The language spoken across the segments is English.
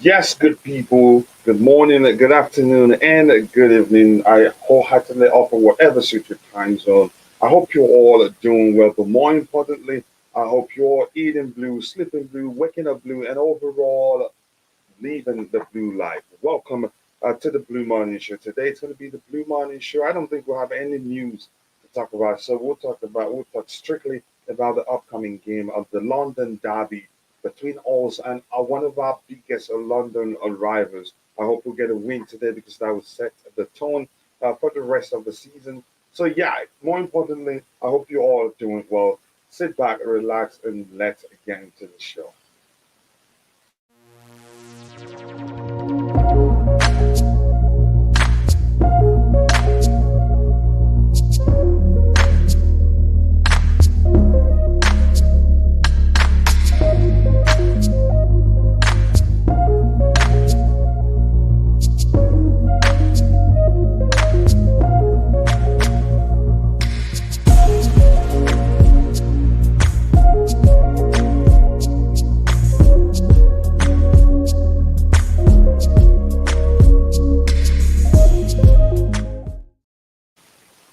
Yes, good people. Good morning, good afternoon, and good evening. I wholeheartedly offer whatever suits your time zone. I hope you all are doing well, but more importantly, I hope you're eating blue, sleeping blue, waking up blue, and overall living the blue life. Welcome to the Blue Morning Show. Today it's going to be the Blue Morning Show. I don't think we'll have any news to talk about, so we'll talk strictly about the upcoming game of the London Derby between us and one of our biggest London rivals. I hope we get a win today because that will set the tone for the rest of the season. So yeah, more importantly, I hope you all are doing well. Sit back, relax, and let's get into the show.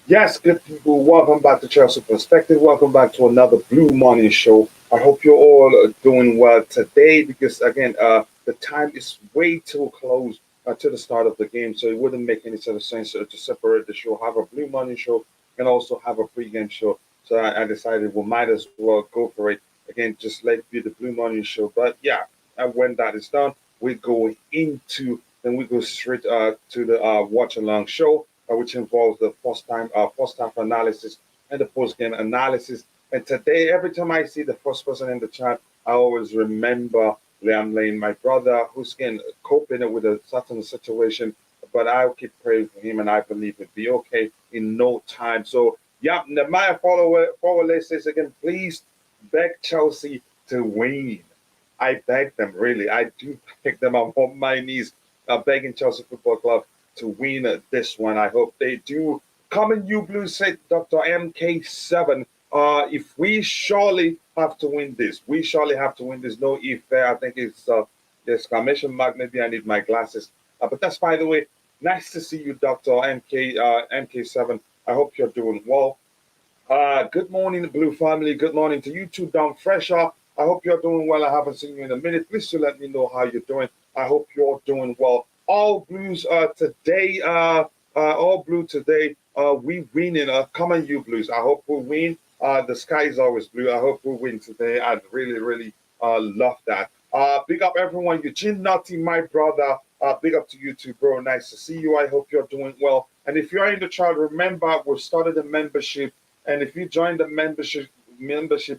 Yes, good people. Welcome back to Chelsea Perspective. Welcome back to another Blue Morning Show. I hope you're all doing well today because, again, the time is way too close to the start of the game, so it wouldn't make any sort of sense to separate the show, have a Blue Morning Show, and also have a pre-game show. So I decided we might as well go for it. Again, just let it be the Blue Morning Show. But yeah, and when that is done, we go into, then we go straight to the watch along show which involves the first half analysis and the post game analysis. And today, every time I see the first person in the chat, I always remember Liam Lane, my brother, who's again coping with a certain situation. But I'll keep praying for him, and I believe it'll be okay in no time. So, yeah, my follower list says again, please beg Chelsea to win. I beg them, really. I do beg them. I'm on my knees, begging Chelsea Football Club to win this one. I hope they do. Common You Blue said Dr. MK7. If we surely have to win this, we surely have to win this. No if there. I think it's the exclamation mark. Maybe I need my glasses. But that's by the way. Nice to see you, Dr. MK7. I hope you're doing well. Good morning, Blue family. Good morning to you too, Down Fresher. I hope you're doing well. I haven't seen you in a minute. Please do let me know how you're doing. I hope you're doing well. All blues today. All blue today. We winning. Come on, you blues. I hope we win. The sky is always blue. I hope we win today. I'd really, really love that. Big up everyone. Eugene Nutty, my brother. Big up to you too, bro. Nice to see you. I hope you're doing well. And if you're in the chat, remember we've started a membership. And if you join the membership,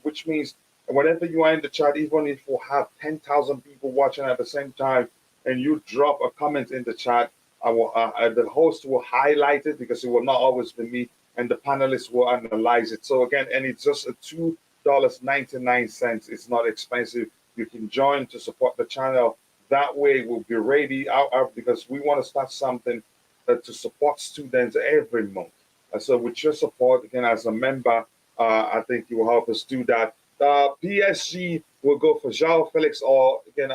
which means whenever you are in the chat, even if we have 10,000 people watching at the same time, and you drop a comment in the chat, the host will highlight it because it will not always be me, and the panelists will analyze it. So again, and it's just a $2.99. It's not expensive. You can join to support the channel. That way, we'll be ready out because we want to start something to support students every month. So with your support, again, as a member, I think you will help us do that. PSG will go for Joao Felix or again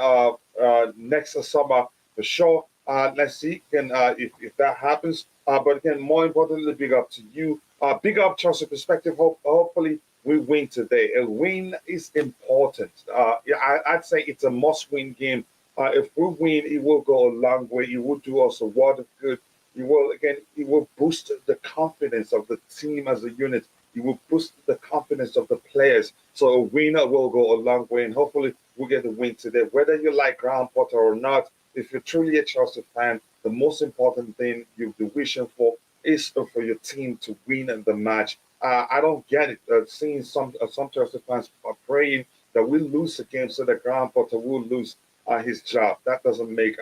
next summer for sure. Let's see again if that happens. But again, more importantly, big up to you. Big up Chelsea perspective. Hopefully we win today. A win is important. Yeah, I'd say it's a must-win game. If we win, it will go a long way. It will do us a lot of good. It will boost the confidence of the team as a unit. It will boost the confidence of the players. So a winner will go a long way, and hopefully we'll get the win today. Whether you like Graham Potter or not, if you're truly a Chelsea fan, the most important thing you'll be wishing for is for your team to win the match. I don't get it. Seeing some Chelsea fans are praying that we lose the game so that Graham Potter will lose his job. That doesn't make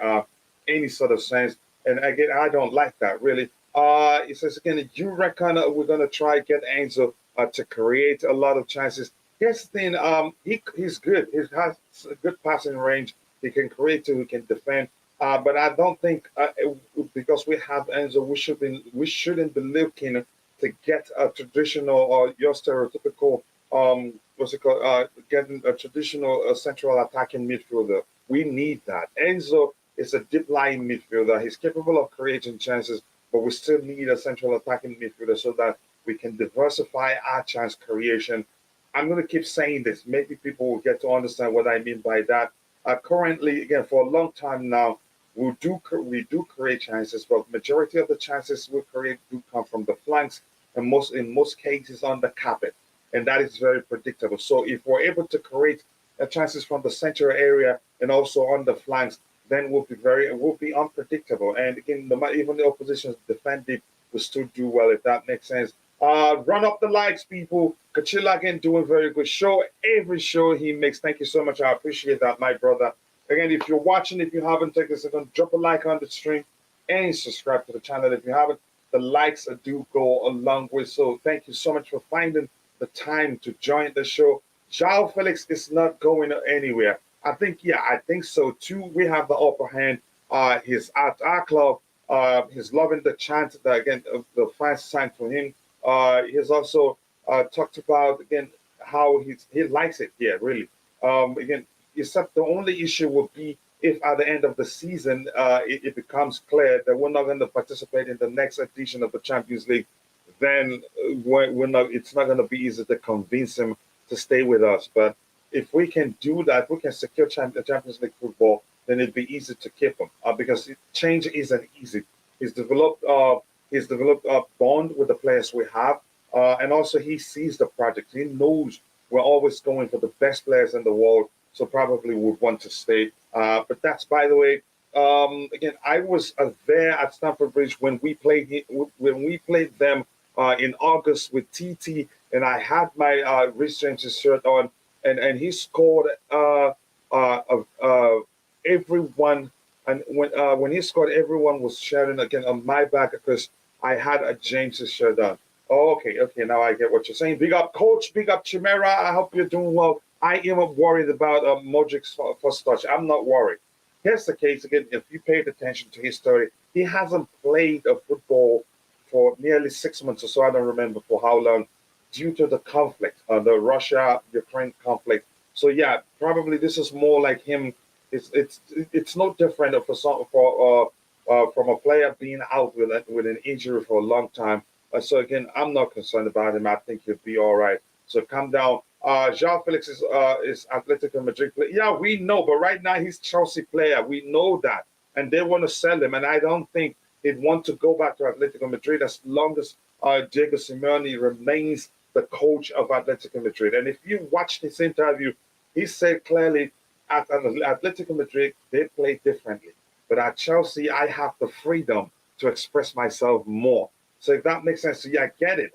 any sort of sense. And again, I don't like that really. It says again, you reckon we're gonna try get Enzo to create a lot of chances? Here's the thing, he's good. He has a good passing range. He can create too. He can defend. But I don't think because we have Enzo, we shouldn't be looking to get a traditional or your stereotypical what's it called? Getting a traditional central attacking midfielder. We need that. Enzo is a deep lying midfielder. He's capable of creating chances, but we still need a central attacking midfielder so that we can diversify our chance creation. I'm going to keep saying this. Maybe people will get to understand what I mean by that. Currently, again, for a long time now, we do create chances, but majority of the chances we create do come from the flanks, and in most cases on the carpet, and that is very predictable. So if we're able to create chances from the central area and also on the flanks, then we'll be unpredictable. And again, even the opposition's defensive will still do well if that makes sense. Run up the likes, people. Kachila again doing very good show. Every show he makes. Thank you so much. I appreciate that, my brother. Again, if you're watching, if you haven't taken a second, drop a like on the stream and subscribe to the channel. If you haven't, the likes do go a long way. So thank you so much for finding the time to join the show. Joao Felix is not going anywhere. I think so too. We have the upper hand. He's at our club. He's loving the chant that again the fans sang for him. He's also talked about again how he likes it here. Really, again, except the only issue will be if at the end of the season it becomes clear that we're not going to participate in the next edition of the Champions League, then we're not. It's not going to be easy to convince him to stay with us. But if we can do that, if we can secure Champions League football, then it'd be easy to keep him because change isn't easy. He's developed. He's developed a bond with the players we have, and also he sees the project. He knows we're always going for the best players in the world, so probably would want to stay. But that's by the way. Again, I was there at Stamford Bridge when we played them in August with TT, and I had my Rhys James' shirt on, and he scored everyone. And when he scored, everyone was shouting again on my back because I had a James's shirt on. Oh, okay, now I get what you're saying. Big up, coach. Big up, Chimera. I hope you're doing well. I am worried about Modric's first touch. I'm not worried. Here's the case again. If you paid attention to his story, he hasn't played a football for nearly 6 months or so. I don't remember for how long, due to the conflict, the Russia-Ukraine conflict. So yeah, probably this is more like him. It's no different from a player being out with an injury for a long time. So again, I'm not concerned about him. I think he'll be all right. So calm down. Joao Felix is Atletico Madrid player. Yeah, we know, but right now he's Chelsea player. We know that, and they want to sell him. And I don't think he'd want to go back to Atletico Madrid as long as Diego Simeone remains the coach of Atletico Madrid. And if you watch this interview, he said clearly at Atletico Madrid they play differently, but at Chelsea I have the freedom to express myself more. So if that makes sense, so yeah, I get it.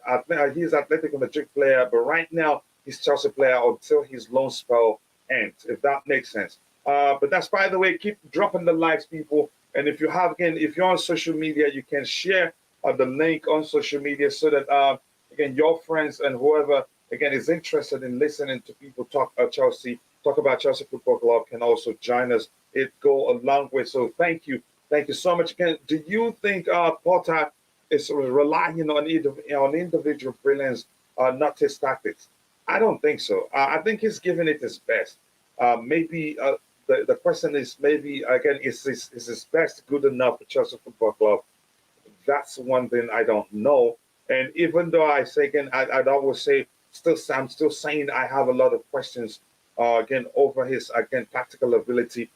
He's Atletico Madrid player, but right now he's Chelsea player until his loan spell ends. If that makes sense. But that's by the way. Keep dropping the likes, people. And if you have again, if you're on social media, you can share the link on social media so that again your friends and whoever again is interested in listening to people talk about Chelsea Football Club can also join us. It go a long way. So thank you so much again. Do you think Potter is relying on individual brilliance, not his tactics? I don't think so. I think he's giving it his best. Maybe the question is maybe again is his best good enough for Chelsea Football Club? That's one thing I don't know. And even though I say again, I'd always say I'm still saying I have a lot of questions again over his again tactical ability.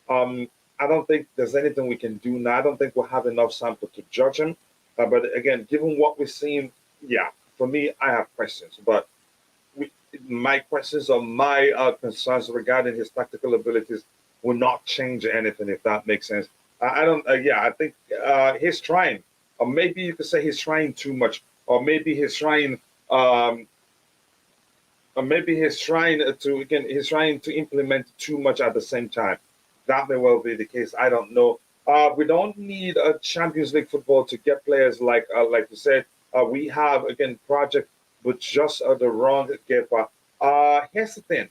I don't think there's anything we can do now. I don't think we'll have enough sample to judge him. But again, given what we've seen, yeah, for me, I have questions. But my questions or my concerns regarding his tactical abilities will not change anything, if that makes sense. I don't. Yeah, I think he's trying, or maybe you could say he's trying too much, or maybe he's trying. Or maybe he's trying to implement too much at the same time. That may well be the case. I don't know. We don't need a Champions League football to get players like you said. We have again project, but just the wrong keeper. Here's the thing: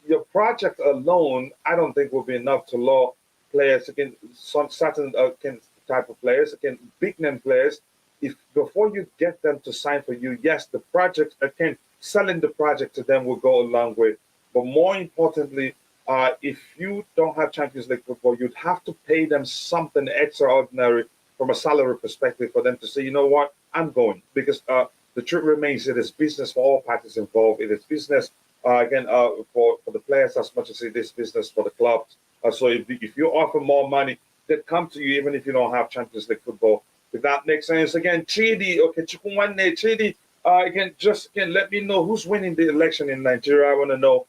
your project alone, I don't think will be enough to lure players again. Some certain type of players, again, big name players. If before you get them to sign for you, yes, the project can selling the project to them will go a long way. But more importantly, if you don't have Champions League football, you'd have to pay them something extraordinary from a salary perspective for them to say, you know what, I'm going. Because the truth remains, it is business for all parties involved. It is business, again, for the players as much as it is business for the clubs. So if you offer more money, they come to you even if you don't have Champions League football. If that makes sense. Again, Chidi, okay, Chukwuwanne, Chidi, again, just again, let me know who's winning the election in Nigeria. I want to know.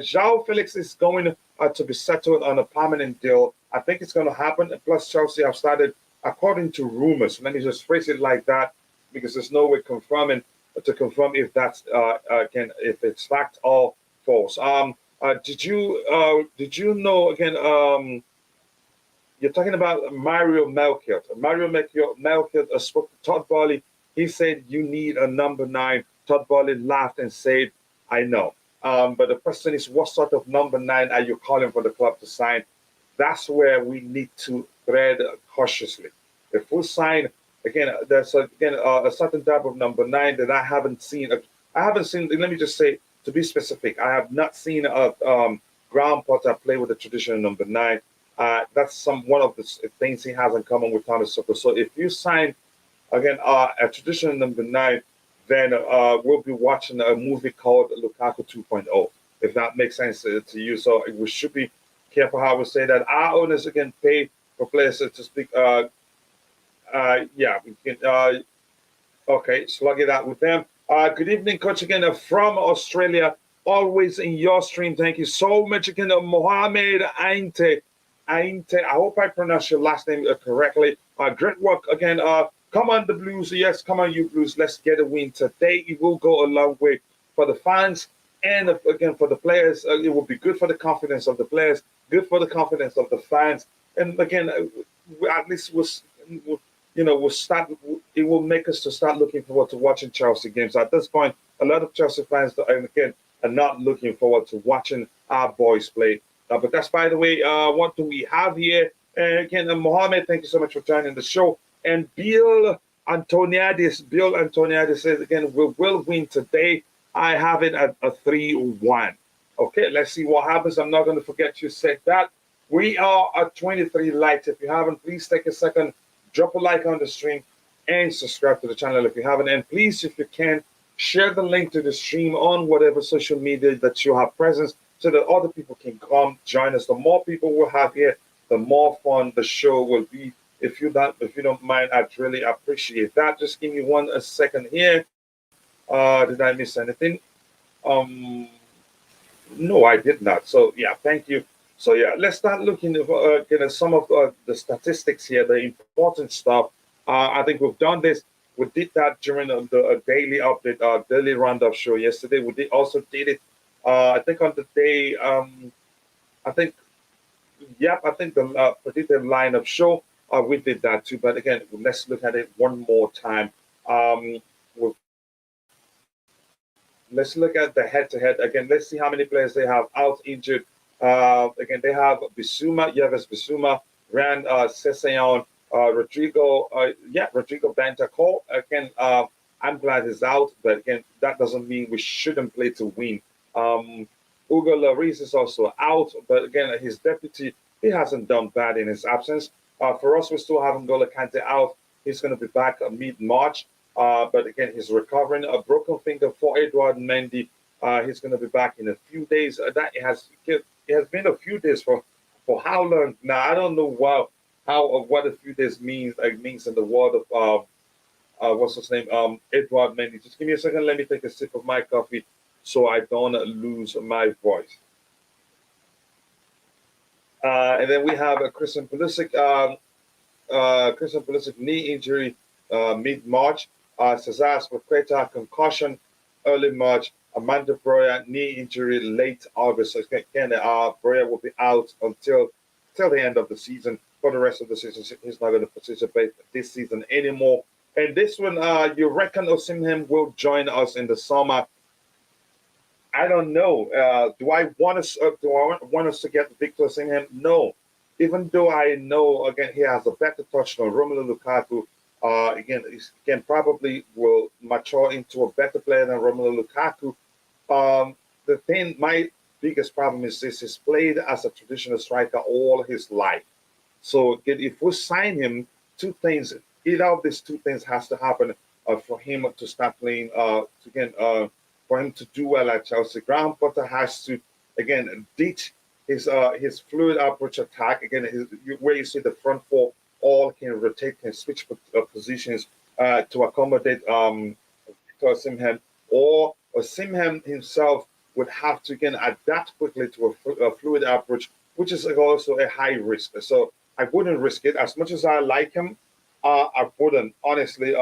Joao Felix is going to be settled on a permanent deal. I think it's going to happen. Plus, Chelsea have started, according to rumors. Let me just phrase it like that, because there's no way confirming to confirm if that's again if it's fact or false. Did you know again? You're talking about Mario Melchior. Melchior spoke to Todd Bowley. He said, you need a number nine. Todd Bowley laughed and said, I know. But the question is, what sort of number nine are you calling for the club to sign? That's where we need to tread cautiously. If we sign, again, there's a certain type of number nine that I haven't seen. I haven't seen, let me just say, to be specific, I have not seen a Graham Potter play with the traditional number nine. That's one of the things he has in common with Thomas Tuchel. So if you sign again a traditional number nine, then we'll be watching a movie called Lukaku 2.0, if that makes sense to you. So we should be careful how we say that. Our owners again pay for players to speak. Yeah, we can. Okay, slug it out with them. Good evening, Coach, again from Australia. Always in your stream. Thank you so much again, Mohamed Ainte. Ainte, I hope I pronounced your last name correctly. Great work again. Come on, the Blues. Yes, come on, you Blues. Let's get a win today. It will go a long way for the fans and again for the players. It will be good for the confidence of the players, good for the confidence of the fans, and again, at least we'll start. It will make us to start looking forward to watching Chelsea games. At this point, a lot of Chelsea fans, and again, are not looking forward to watching our boys play. But that's, by the way, what do we have here? And again, Mohammed, thank you so much for joining the show. And Bill Antoniadis says, again, we will win today. I have it at a 3-1. Okay, let's see what happens. I'm not going to forget you said that. We are at 23 likes. If you haven't, please take a second, drop a like on the stream, and subscribe to the channel if you haven't. And please, if you can, share the link to the stream on whatever social media that you have presence, so that other people can come join us. The more people we'll have here, the more fun the show will be. If you don't mind, I'd really appreciate that. Just give me a second here. Did I miss anything? No, I did not. So yeah, thank you. So yeah, let's start looking at some of the statistics here, the important stuff. I think we've done this. We did that during the daily update, daily roundup show yesterday. We did it. I think on the day. I think. Yep, I think the predicted lineup show. We did that too. But again, let's look at it one more time. We'll Let's look at the head-to-head again. Let's see how many players they have out injured. Again, they have Bissouma, Yves Bissouma, Rand Sessegnon, Rodrigo, Rodrigo Bentancur. Again, I'm glad he's out, but again, that doesn't mean we shouldn't play to win. Hugo Lloris is also out, but again, his deputy, he hasn't done bad in his absence. For us, we still have N'Golo Kante out. He's going to be back mid-March. But again, he's recovering a broken finger for Edouard Mendy. He's going to be back in a few days. It has been a few days for how long now? I don't know what a few days means. Means in the world of what's his name? Edouard Mendy. Just give me a second. Let me take a sip of my coffee so I don't lose my voice. And then we have Christian Pulisic. Christian Pulisic knee injury mid-March. Cesar Spilicueta concussion early March. Amanda Broya knee injury late August. So again, Broya will be out until the end of the season. For the rest of the season, he's not going to participate this season anymore. And this one, you reckon Osimhen will join us in the summer? I don't know. Do I want us to get Victor Osimhen? No. Even though I know again he has a better touch than Romelu Lukaku. Again, he can probably will mature into a better player than Romelu Lukaku. The thing, my biggest problem is this: he's played as a traditional striker all his life. So again, if we sign him, two things, either of these two things has to happen for him to start playing. Again, for him to do well at Chelsea, Graham Potter has to again ditch his fluid approach attack. Again, where you see the front four all can rotate, can switch positions to accommodate Victor Simham, or Simham himself would have to again adapt quickly to a fluid approach, which is also a high risk. So I wouldn't risk it as much as I like him. I wouldn't honestly.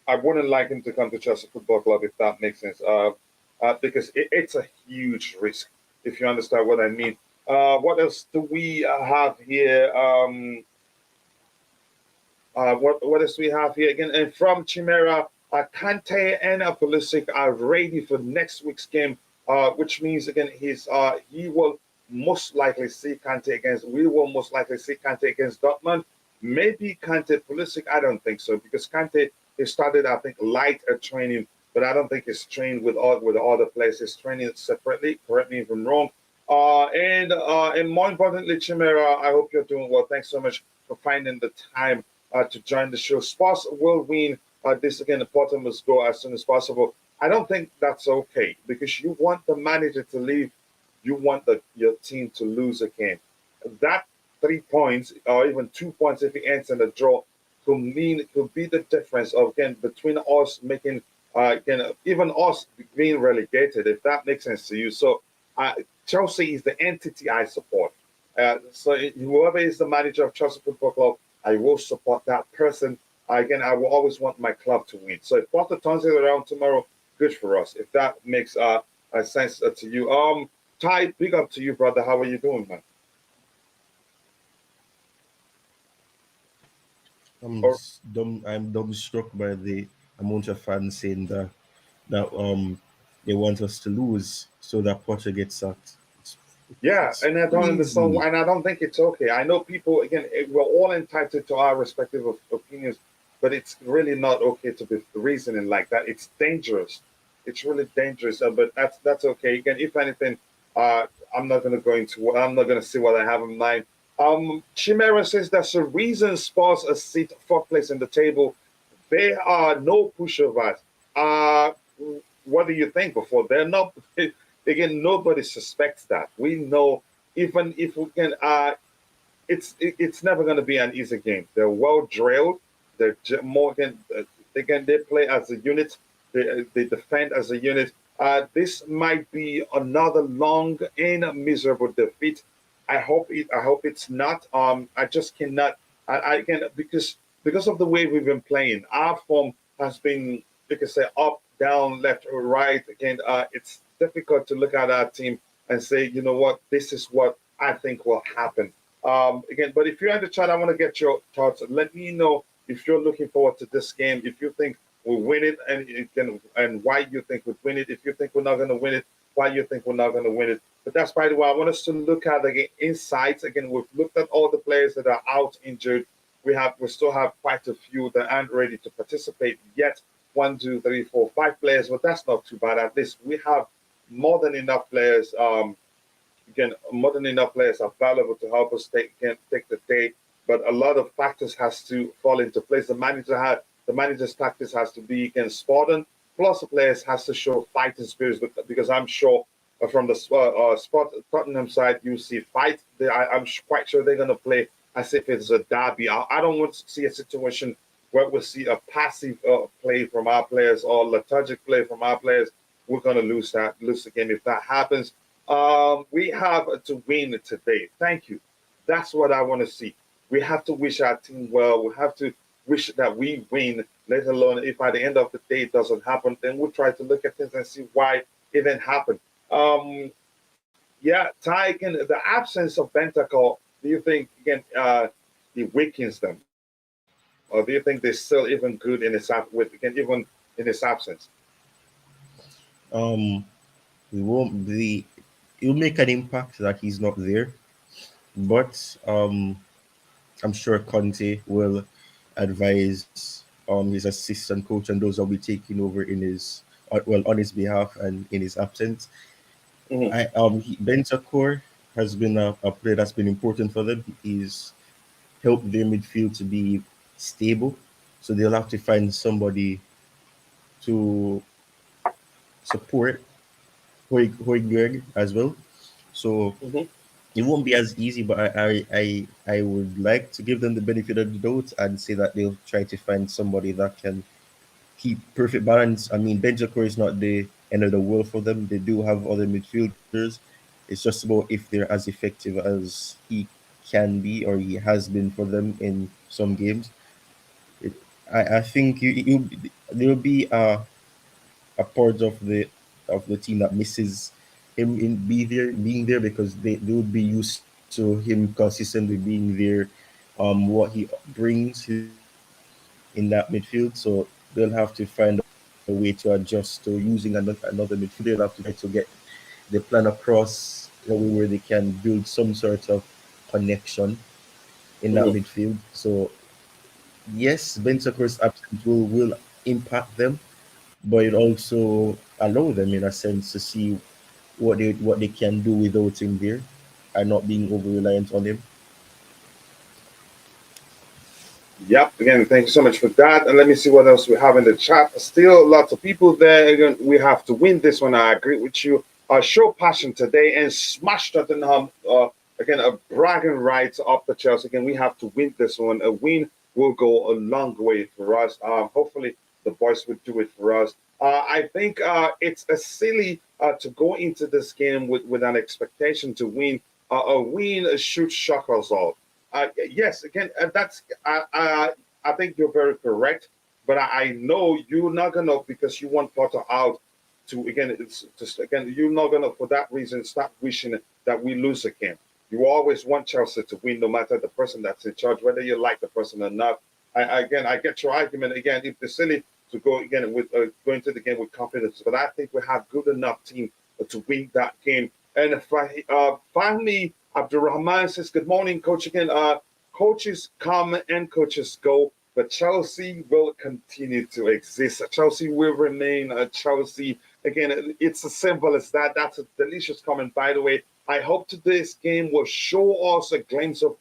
I wouldn't like him to come to Chelsea Football Club if that makes sense. Because it's a huge risk if you understand what I mean. What else do we have here? What else do we have here again? And from Chimera, Kante and Pulisic are ready for next week's game, which means again he will most likely see Kante against. We will most likely see Kante against Dortmund. Maybe Kante Pulisic. I don't think so because Kante he started I think light training, but I don't think he's trained with all the players. He's training separately. Correct me if I'm wrong. And more importantly, Chimera, I hope you're doing well. Thanks so much for finding the time to join the show. Spurs will win this again. The Potter must go as soon as possible. I don't think that's okay because you want the manager to leave. You want your team to lose again. That 3 points or even 2 points if it ends in a draw could be the difference of again between us making again even us being relegated if that makes sense to you. So uh, Chelsea is the entity I support. So whoever is the manager of Chelsea Football Club, I will support that person. Again, I will always want my club to win. So if Potter turns it around tomorrow, good for us. If that makes a sense to you, Ty, big up to you, brother. How are you doing, man? Or I'm dumbstruck by the amount of fans saying that they want us to lose so that Potter gets sacked. Yeah, It's and I don't understand, crazy. and I don't think it's okay. I know people again. We're all entitled to our respective opinions, but it's really not okay to be reasoning like that. It's dangerous. It's really dangerous. But that's okay. Again, if anything, I'm not gonna go into. I'm not gonna see what I have in mind. Chimera says that's the reason Spurs are sit fourth place in the table. There are no pushovers. Uh, what do you think? Before they're not. Again, nobody suspects that. We know even if we can. It's never going to be an easy game. They're well drilled. They're more again. They play as a unit. They defend as a unit. This might be another long and miserable defeat. I hope it's not. I just cannot. I again because of the way we've been playing. Our form has been, you can say, up, down, left, or right. Again, it's difficult to look at our team and say, you know what, this is what I think will happen. Again, but if you're in the chat, I want to get your thoughts. Let me know if you're looking forward to this game. If you think we'll win it, and why you think we'll win it. If you think we're not going to win it, why you think we're not going to win it. But that's by the way. I want us to look at again insights. Again, we've looked at all the players that are out injured. We still have quite a few that aren't ready to participate yet. One, two, three, four, five players. But that's not too bad. At least we have more than enough players. Again, more than enough players available to help us take the day. But a lot of factors has to fall into place. The manager's tactics has to be again spot. Plus, the players has to show fighting spirits because I'm sure from the spot Tottenham side you see fight. I'm quite sure they're going to play as if it's a derby. I don't want to see a situation where we see a passive play from our players or lethargic play from our players. We're going to lose the game if that happens. We have to win today. Thank you. That's what I want to see. We have to wish our team well. We have to wish that we win, let alone if at the end of the day it doesn't happen, then we'll try to look at things and see why it didn't happen. Um, yeah, Tyken, the absence of Bentacle, do you think, again, it weakens them? Or do you think they're still even good in even in his absence? Um, we won't be. It'll make an impact that he's not there, but I'm sure Conte will. advise his assistant coach and those that will be taking over in his on his behalf and in his absence. Mhm, Bentancur has been a player that's been important for them. He's helped their midfield to be stable, so they'll have to find somebody to support Hoiberg as well. So mhm, it won't be as easy, but I would like to give them the benefit of the doubt and say that they'll try to find somebody that can keep perfect balance. I mean, Bentancur is not the end of the world for them. They do have other midfielders. It's just about if they're as effective as he can be or he has been for them in some games. It, I think there will be a part of the team that misses him in being there because they would be used to him consistently being there, what he brings his in that midfield. So they'll have to find a way to adjust to using another midfielder. They'll have to try to get the plan across in a way where they can build some sort of connection in that mhm. midfield. So yes, Bentancur's absence will impact them, but it also allow them in a sense to see what they can do without him there and not being over reliant on him. Yep. Again, thank you so much for that. And let me see what else we have in the chat. Still lots of people there. Again, we have to win this one. I agree with you. Show passion today and smash Tottenham. Again, a bragging rights up the Chelsea. Again, we have to win this one. A win will go a long way for us. Hopefully, the boys would do it for us. I think it's a silly to go into this game with an expectation to win. A win should shock us all. Yes, again, that's I think you're very correct, but I know you're not gonna because you want Potter out to again. It's just again you're not gonna for that reason start wishing that we lose again. You always want Chelsea to win, no matter the person that's in charge, whether you like the person or not. Again, I get your argument. Again, if the silly to go again with going to the game with confidence, but I think we have good enough team to win that game. And finally, Abdurrahman says, "Good morning, Coach." Again, coaches come and coaches go, but Chelsea will continue to exist. Chelsea will remain Chelsea. Again, it's as simple as that. That's a delicious comment, by the way. I hope today's game will show us a glimpse of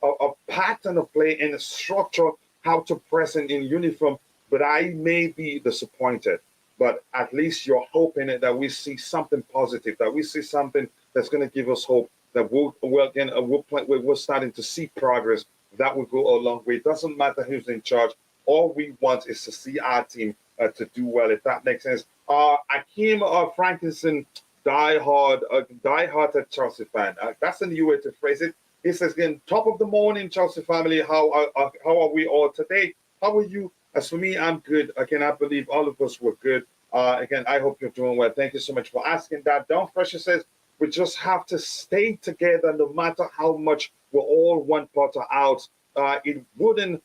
a pattern of play and a structure, how to present in uniform. But I may be disappointed. But at least you're hoping that we see something positive, that we see something that's going to give us hope. That we're starting to see progress. That will go a long way. It doesn't matter who's in charge. All we want is to see our team to do well. If that makes sense. Akeem Frankinson, die hard at Chelsea fan. That's a new way to phrase it. He says again, top of the morning, Chelsea family. How are we all today? How are you? As for me, I'm good. Again, I believe all of us were good. Again, I hope you're doing well. Thank you so much for asking that. Don Fresher says, we just have to stay together no matter how much we all want Potter out. It wouldn't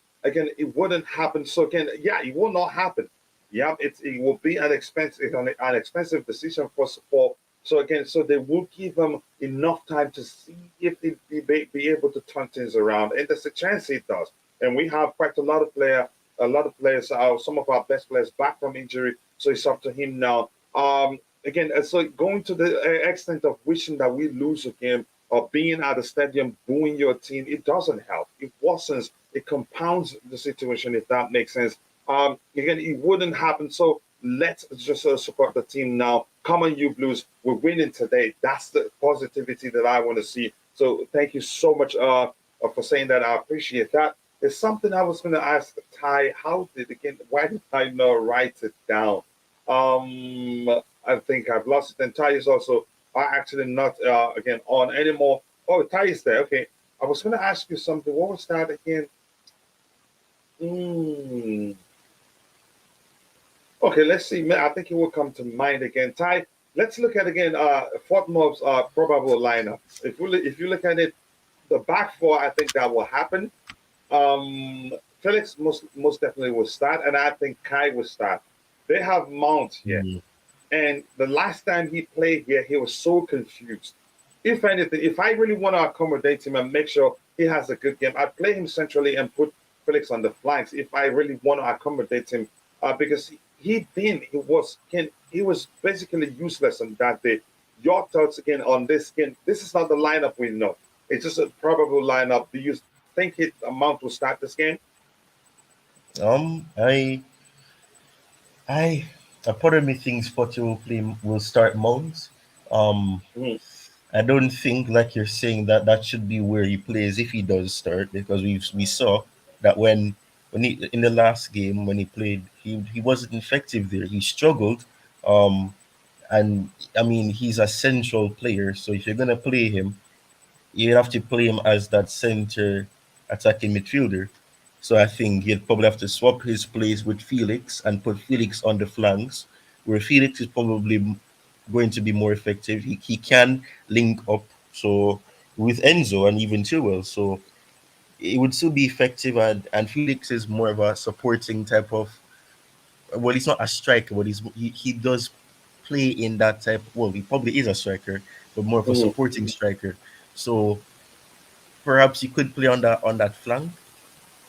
happen. So again, yeah, it will not happen. Yeah, it will be an expensive decision for support. So again, so they will give them enough time to see if they be able to turn things around, and there's a chance it does. And we have quite a lot of players, some of our best players back from injury. So it's up to him now. Again, so going to the extent of wishing that we lose a game or being at the stadium booing your team, it doesn't help. It worsens, it compounds the situation, if that makes sense. Again, it wouldn't happen. So let's just support the team now. Come on, you Blues. We're winning today. That's the positivity that I want to see. So thank you so much for saying that. I appreciate that. There's something I was going to ask Ty. Why did I not write it down? Um, I think I've lost it. And Ty is also actually not again on anymore. Oh, Ty is there. Okay. I was going to ask you something. What was that again? Mm. Okay, let's see. I think it will come to mind again. Ty, let's look at again Fort Mob's probable lineup. If you look at it, the back four, I think that will happen. Um, Felix most definitely will start, and I think Kai will start. They have Mount here. Mm. And the last time he played here, he was so confused. If anything, if I really want to accommodate him and make sure he has a good game, I'd play him centrally and put Felix on the flanks if I really want to accommodate him, because he was basically useless on that day. Your thoughts again on this? Again, this is not the lineup we know. It's just a probable lineup. Do you think it amount will start this game? Um, I I a part of me thinks Potter will start Mount. Um, Mhm. I don't think, like you're saying, that that should be where he plays if he does start, because we saw that when he in the last game when he played, he wasn't effective there. He struggled. Um, and I mean, he's a central player, so if you're gonna play him, you have to play him as that center attacking midfielder. So I think you'd probably have to swap his place with Felix and put Felix on the flanks, where Felix is probably going to be more effective. He can link up so with Enzo and even Chilwell. So it would still be effective, and Felix is more of a supporting type of, well, he's not a striker, but he does play in that type. Well, he probably is a striker, but more of a Mhm. supporting striker. So perhaps he could play on that flank,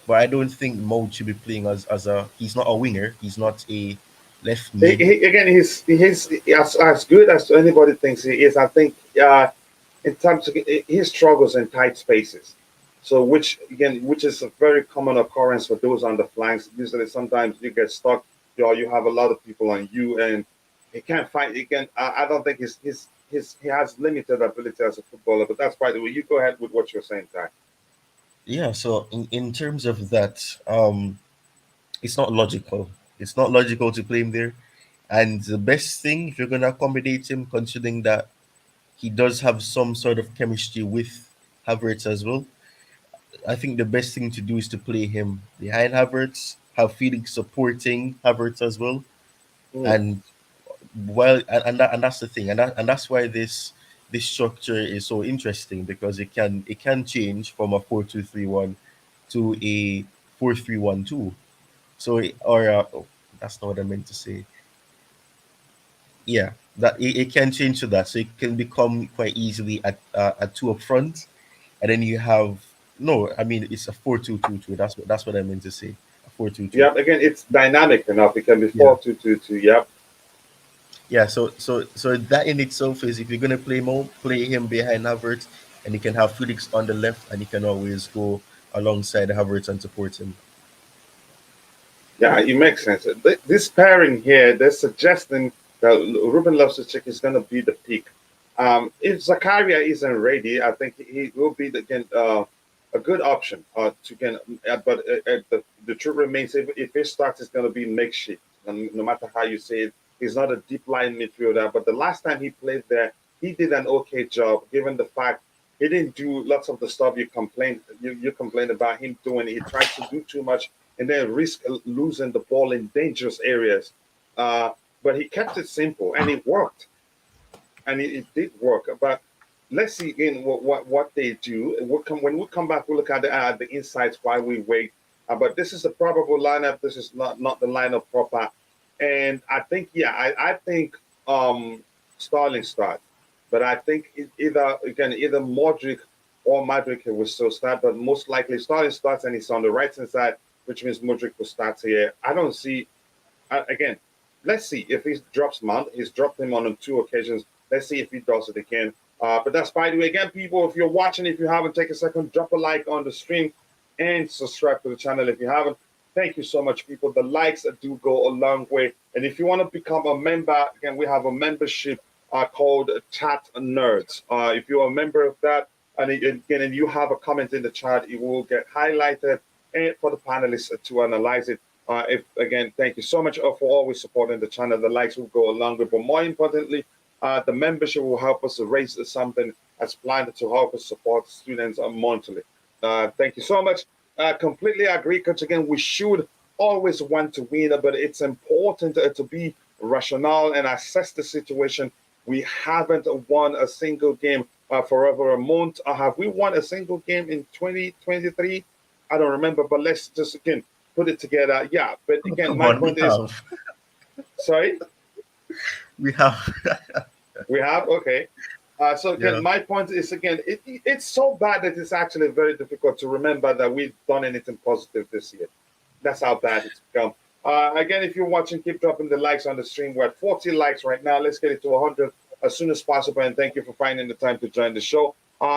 but I don't think Mo should be playing as a. He's not a winger. He's not a left mid. Again, he's as good as anybody thinks he is. I think in terms of he struggles in tight spaces. So which is a very common occurrence for those on the flanks. Usually, sometimes you get stuck. You have a lot of people on you, and he can't find. Again, I don't think he has limited ability as a footballer. But that's by the way. You go ahead with what you're saying, Ty. Yeah. So in terms of that, it's not logical. It's not logical to play him there. And the best thing, if you're gonna accommodate him, considering that he does have some sort of chemistry with Havertz as well, I think the best thing to do is to play him behind Havertz, have Felix supporting Havertz as well, Mm. and and that's the thing, and that's why this structure is so interesting, because it can change from a 4-2-3-1 to a 4-3-1-2. So oh, that's not what I meant to say. Yeah, that it can change to that, so it can become quite easily at two up front, and then you have, no, I mean, it's a 4-2-2-2. That's what I meant to say. A 4-2-2. Yeah. Again, it's dynamic enough. It can be Yeah. 4-2-2-2. Yep. Yeah, so that in itself is, if you're gonna play Mo, play him behind Havertz, and you can have Felix on the left, and you can always go alongside Havertz and support him. Yeah, it makes sense. This pairing here, they're suggesting that Ruben Loftus-Cheek is going to be the pick. If Zakaria isn't ready, I think he will be again a good option to get. But the truth remains, if he starts, it's going to be makeshift. And no matter how you say it, he's not a deep line midfielder. But the last time he played there, he did an okay job, given the fact he didn't do lots of the stuff you complained about him doing. He tried to do too much and then risk losing the ball in dangerous areas. Uh, but he kept it simple and it worked. And it did work. But let's see again what they do. When we come back, we'll look at the insights while we wait. But this is a probable lineup. This is not the lineup proper. And I think, yeah, I think Starling starts. But I think either Modric or Mudryk will still start. But most likely Starling starts and he's on the right hand side, which means Mudryk will start here. I don't see again, let's see if he drops Mount. He's dropped him on 2 occasions. Let's see if he does it again. But that's by the way. Again, people, if you're watching, if you haven't, take a second, drop a like on the stream and subscribe to the channel if you haven't. Thank you so much, people. The likes do go a long way. And if you want to become a member, again, we have a membership called Chat Nerds. If you're a member of that, and again, and you have a comment in the chat, it will get highlighted and for the panelists to analyze it. If again, thank you so much for always supporting the channel. The likes will go a long way, but more importantly, the membership will help us to raise something as planned to help us support students monthly. Thank you so much. Completely agree, because again, we should always want to win, but it's important to be rational and assess the situation. We haven't won a single game for over a month. Have we won a single game in 2023? I don't remember, but let's just again put it together. Yeah, but Oh, again, come my on, we point is, have, sorry, we have. we have okay. So again, Yeah. my point is again, it's so bad that it's actually very difficult to remember that we've done anything positive this year. That's how bad it's become. Again, if you're watching, keep dropping the likes on the stream. We're at 40 likes right now. Let's get it to 100 as soon as possible. And thank you for finding the time to join the show.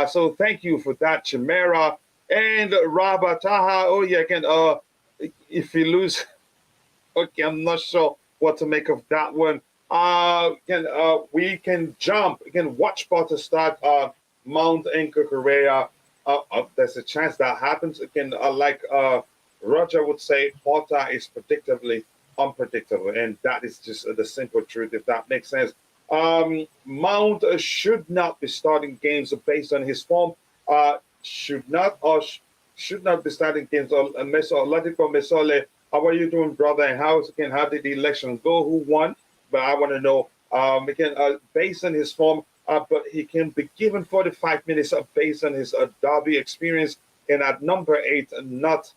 So thank you for that, Chimera and Rabataha. Oh yeah, again, if you lose, okay, I'm not sure what to make of that one. We can jump. Again, watch Potter start Mount Anchor Korea. There's a chance that happens. Again, like Roger would say, Potter is predictably unpredictable, and that is just the simple truth. If that makes sense, Mount should not be starting games based on his form. Should not be starting games. Oladipo Mesole, how are you doing, brother? And how did the election go? Who won? But I want to know. Again, based on his form, but he can be given 45 minutes based on his derby experience. And at number 8, not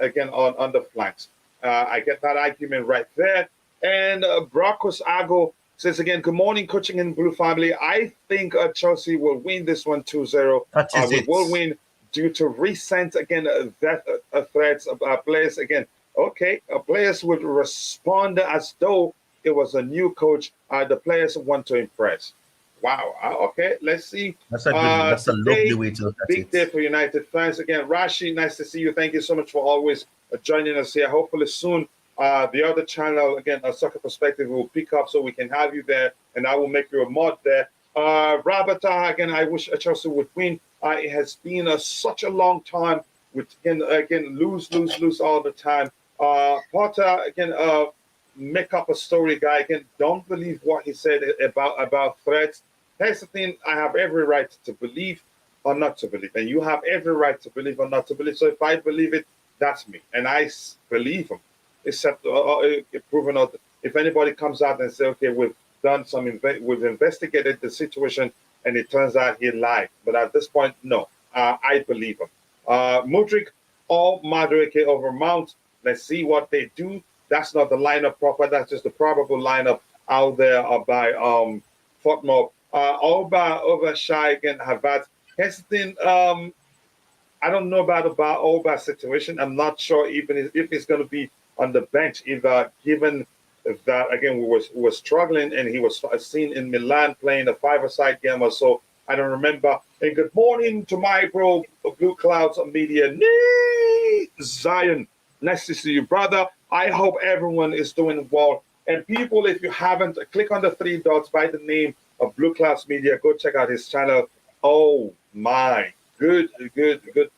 again on the flanks. I get that argument right there. And Bracos Ago says again, good morning, coaching in Blue family. I think Chelsea will win this one 2-0. That is We it. will win due to recent again death threats of players again. Okay, players would respond as though it was a new coach. The players want to impress. Wow. Okay, let's see. That's a lovely Today, way to look at big day it. for United fans. Again, Rashi, nice to see you. Thank you so much for always joining us here. Hopefully soon, the other channel, again, a Soccer Perspective, will pick up so we can have you there, and I will make you a mod there. Rabata, again, I wish Chelsea would win. It has been such a long time with, again, lose all the time. Potter, again, make up a story, guy. Again, don't believe what he said about threats. Here's the thing: I have every right to believe or not to believe, and you have every right to believe or not to believe. So if I believe it, that's me, and believe him. Except proven out. If anybody comes out and say, "Okay, we've done we've investigated the situation," and it turns out he lied, but at this point, no, I believe him. Mudryk or Mudryk over Mount. Let's see what they do. That's not the lineup proper. That's just the probable lineup out there by Fortmore. Over Shai again, Havertz. Here's the thing. I don't know about Oba's situation. I'm not sure even if he's going to be on the bench. Either given that again we were struggling and he was seen in Milan playing a five-a-side game or so. I don't remember. And good morning to my bro Blue Clouds Media. Zion. Nice to see you, brother. I hope everyone is doing well. And people, if you haven't, click on the 3 dots by the name of Blue Clouds Media. Go check out his channel. Oh my, good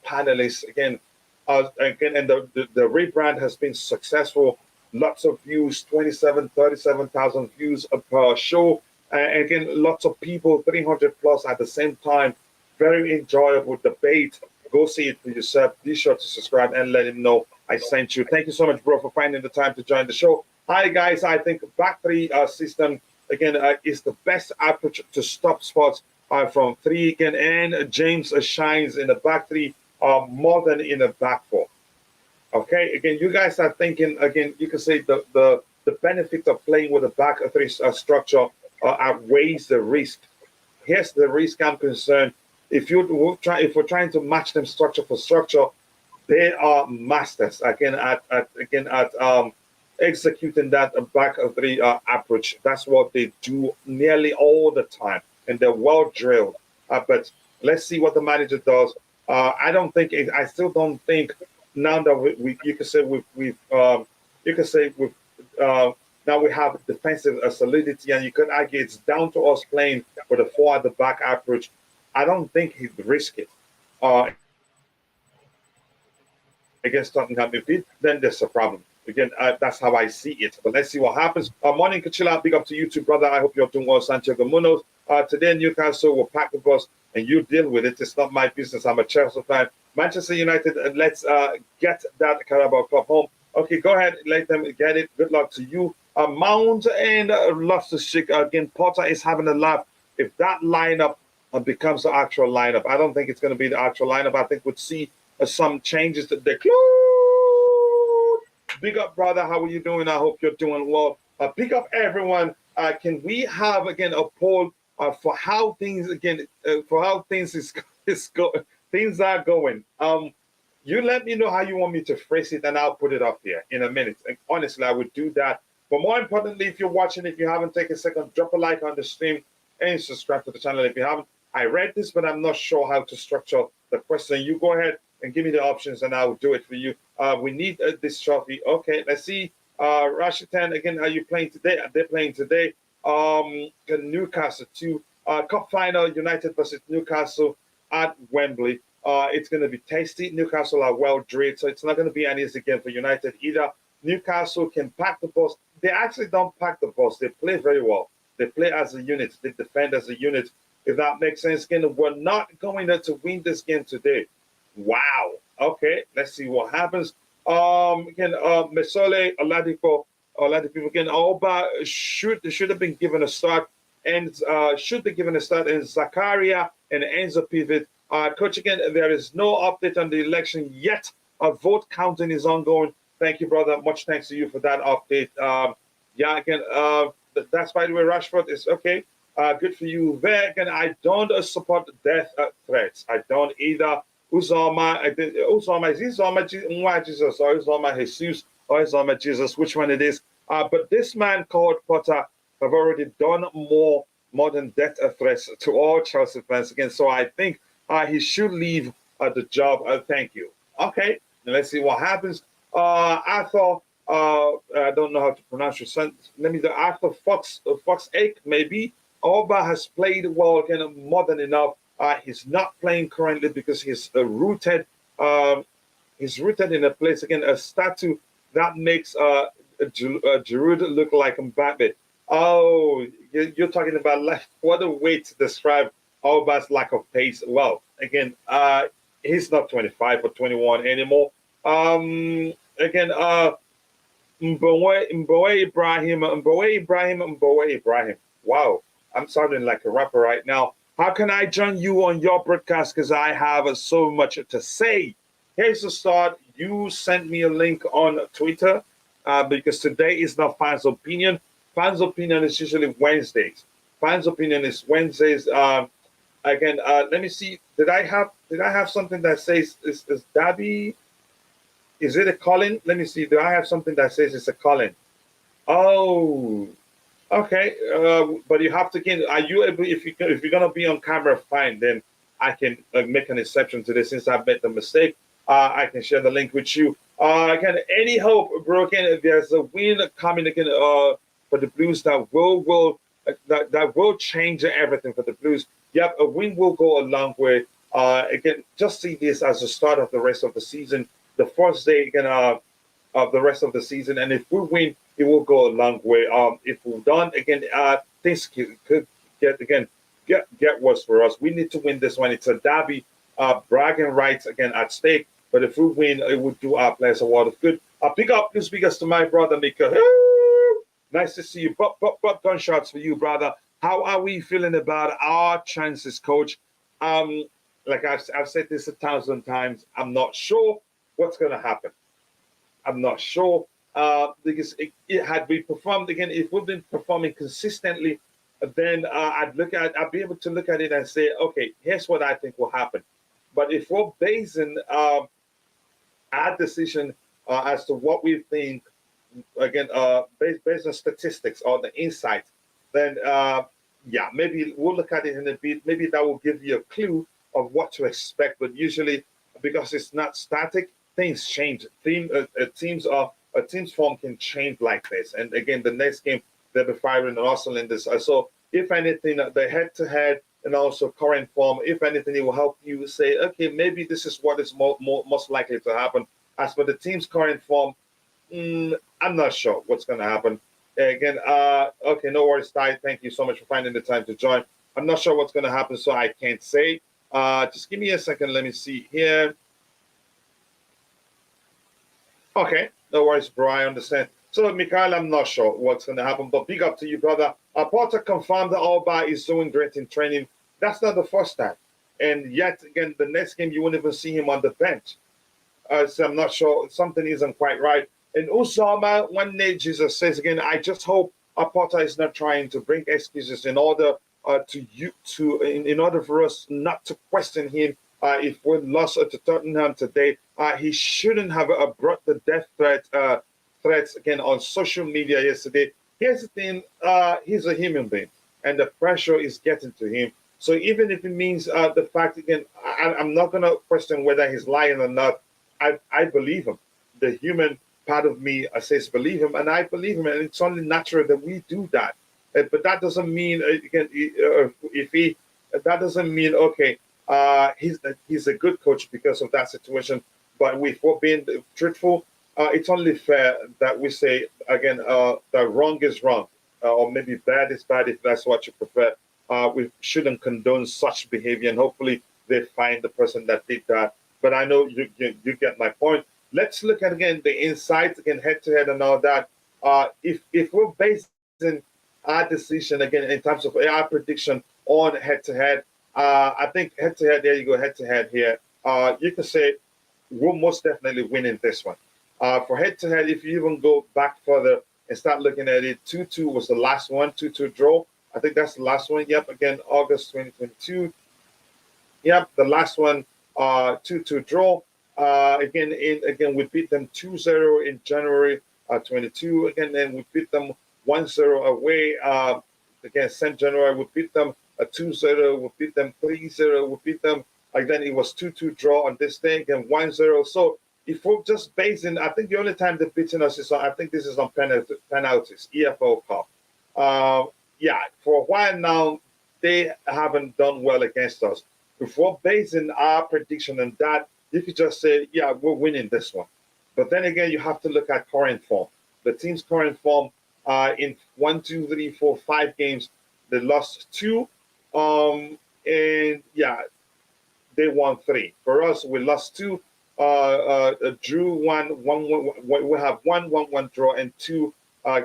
panelists again. Again, and the rebrand has been successful. Lots of views, 37,000 views per show. And again, lots of people, 300 plus at the same time. Very enjoyable debate. Go see it for yourself. Be sure to subscribe and let him know I sent you. Thank you so much, bro, for finding the time to join the show. Hi, guys. I think back three system, again, is the best approach to stop spots from 3 again. And James shines in the back 3 more than in the back 4. Okay, again, you guys are thinking, again, you can say the benefit of playing with a back 3 structure outweighs the risk. Here's the risk I'm concerned. If we're trying to match them structure for structure, they are masters again at executing that back of 3 approach. That's what they do nearly all the time, and they're well drilled. But let's see what the manager does. I still don't think now that you can say you can say now we have defensive solidity, and you could argue it's down to us playing with a 4 at the back approach. I don't think he'd risk it against Tottenham. If it, then there's a problem. Again, that's how I see it. But let's see what happens. Morning, Kachila. Big up to you too, brother. I hope you're doing well, Santiago Munoz. Today, Newcastle will pack the bus, and you deal with it. It's not my business. I'm a Chelsea fan. Manchester United, let's get that Carabao Cup home. Okay, go ahead. Let them get it. Good luck to you. Mount and Loftus-Cheek. Again, Potter is having a laugh. If that lineup becomes the actual lineup, I don't think it's going to be the actual lineup. I think we'd see some changes to the clue. Big up, brother. How are you doing? I hope you're doing well. Pick up, everyone. Can we have again a poll for how things again for how things is go things are going. You let me know how you want me to phrase it, and I'll put it up there in a minute. And honestly, I would do that. But more importantly, if you're watching, if you haven't taken a second, drop a like on the stream and subscribe to the channel if you haven't. I read this, but I'm not sure how to structure the question. You go ahead and give me the options, and I'll do it for you. We need this trophy. Okay, let's see. Rashitan, again, are you playing today? They're playing today. Newcastle 2. Cup final, United versus Newcastle at Wembley. It's going to be tasty. Newcastle are well drilled, so it's not going to be an easy game for United either. Newcastle can pack the bus. They actually don't pack the bus. They play very well. They play as a unit. They defend as a unit. If that makes sense, again, we're not going there to win this game today. Wow. Okay, let's see what happens. Again, Mesole Oladipo again. Alba should have been given a start, and should be given a start. And Zakaria and Enzo Pivot. Coach, again, there is no update on the election yet. Vote counting is ongoing. Thank you, brother. Much thanks to you for that update. Yeah, again, that's by the way, Rashford is okay. Good for you there. Again, I don't support death threats. I don't either. Uzoma, is Uzoma Jesus or Uzoma Jesus or Uzoma Jesus, which one it is. But this man called Potter have already done more than death threats to all Chelsea fans again. So I think he should leave the job. Thank you. Okay, let's see what happens. Arthur, I don't know how to pronounce your son. Let me do Arthur Fox Ake, maybe. Alba has played well again, more than enough. He's not playing currently because he's rooted. He's rooted in a place again, a statue that makes Giroud look like Mbappe. Oh, you're talking about like what a way to describe Alba's lack of pace. Well, again, he's not 25 or 21 anymore. Again, Mbowe Ibrahim. Wow, I'm sounding like a rapper right now. How can I join you on your broadcast? Because I have so much to say. Here's the start. You sent me a link on Twitter because today is not fans' opinion. Fans' opinion is usually Wednesdays. Fans' opinion is Wednesdays. Again, let me see. Did I have something that says is Dabby? Is it a Colin? Let me see. Do I have something that says it's a Colin? Oh, okay. But you have to get. Are you able? If you're gonna be on camera, fine. Then I can make an exception to this since I've made the mistake. I can share the link with you. Again, any hope, bro? Again, there's a win coming again. For the Blues that will change everything for the Blues. Yep, a win will go a long way. Again, just see this as the start of the rest of the season. The first day again of the rest of the season, and if we win, it will go a long way. If we don't, again, things could get worse for us. We need to win this one. It's a derby, bragging rights again at stake. But if we win, it would do our players a lot of good. Big up, please speakers to my brother Mykhailo. Nice to see you. But gunshots for you, brother. How are we feeling about our chances, coach? Like I've said this 1,000 times, I'm not sure what's going to happen. I'm not sure because had we performed again, if we've been performing consistently, then I'd be able to look at it and say, okay, here's what I think will happen. But if we're basing our decision as to what we think, again, based on statistics or the insight, then yeah, maybe we'll look at it in a bit. Maybe that will give you a clue of what to expect. But usually, because it's not static, things change. Teams form can change like this. And again, the next game they'll be firing on all cylinders. So if anything, the head-to-head and also current form, if anything, it will help you say, okay, maybe this is what is most likely to happen. As for the team's current form, I'm not sure what's going to happen. Again, okay, no worries, Ty. Thank you so much for finding the time to join. I'm not sure what's going to happen, so I can't say. Just give me a second. Let me see here. Okay, no worries, bro. I understand. So, Mykhailo, I'm not sure what's going to happen, but big up to you, brother. Porter confirmed that Alba is doing great in training. That's not the first time. And yet, again, the next game, you won't even see him on the bench. So I'm not sure. Something isn't quite right. And Usama, one day Jesus says again, I just hope Porter is not trying to bring excuses in order in order for us not to question him. If we lost to Tottenham today, he shouldn't have brought the death threats again on social media yesterday. Here's the thing: he's a human being, and the pressure is getting to him. So even if it means the fact again, I'm not gonna question whether he's lying or not. I believe him. The human part of me says believe him, and I believe him, and it's only natural that we do that. But that doesn't mean again if he that doesn't mean okay he's a good coach because of that situation. But if we're being truthful, it's only fair that we say again that wrong is wrong, or maybe bad is bad if that's what you prefer. We shouldn't condone such behavior, and hopefully they find the person that did that. But I know you get my point. Let's look at again the insights again head to head and all that. If we're basing our decision again in terms of our prediction on head to head, I think head to head. There you go, head to head here. You can say we're most definitely winning this one. For head to head, if you even go back further and start looking at it, 2-2 was the last one, 2-2 draw. I think that's the last one. Yep, again, August 2022. Yep, the last one, 2-2 draw. Again, we beat them 2-0 in January 22. Again, then we beat them 1-0 away. Again, same January, we beat them 2-0. We beat them 3-0. We beat them, like then it was 2-2 draw on this day. Again, 1-0. So if we're just basing, I think the only time they've beaten us is on, I think this is on penalties, EFL Cup. Yeah, for a while now, they haven't done well against us. Before basing our prediction on that, you could just say, yeah, we're winning this one. But then again, you have to look at current form. The team's current form in 1, 2, 3, 4, 5 games, they lost 2. And yeah, they won 3. For us, we lost 2, drew 1, we have 1-1 draw, and 2 all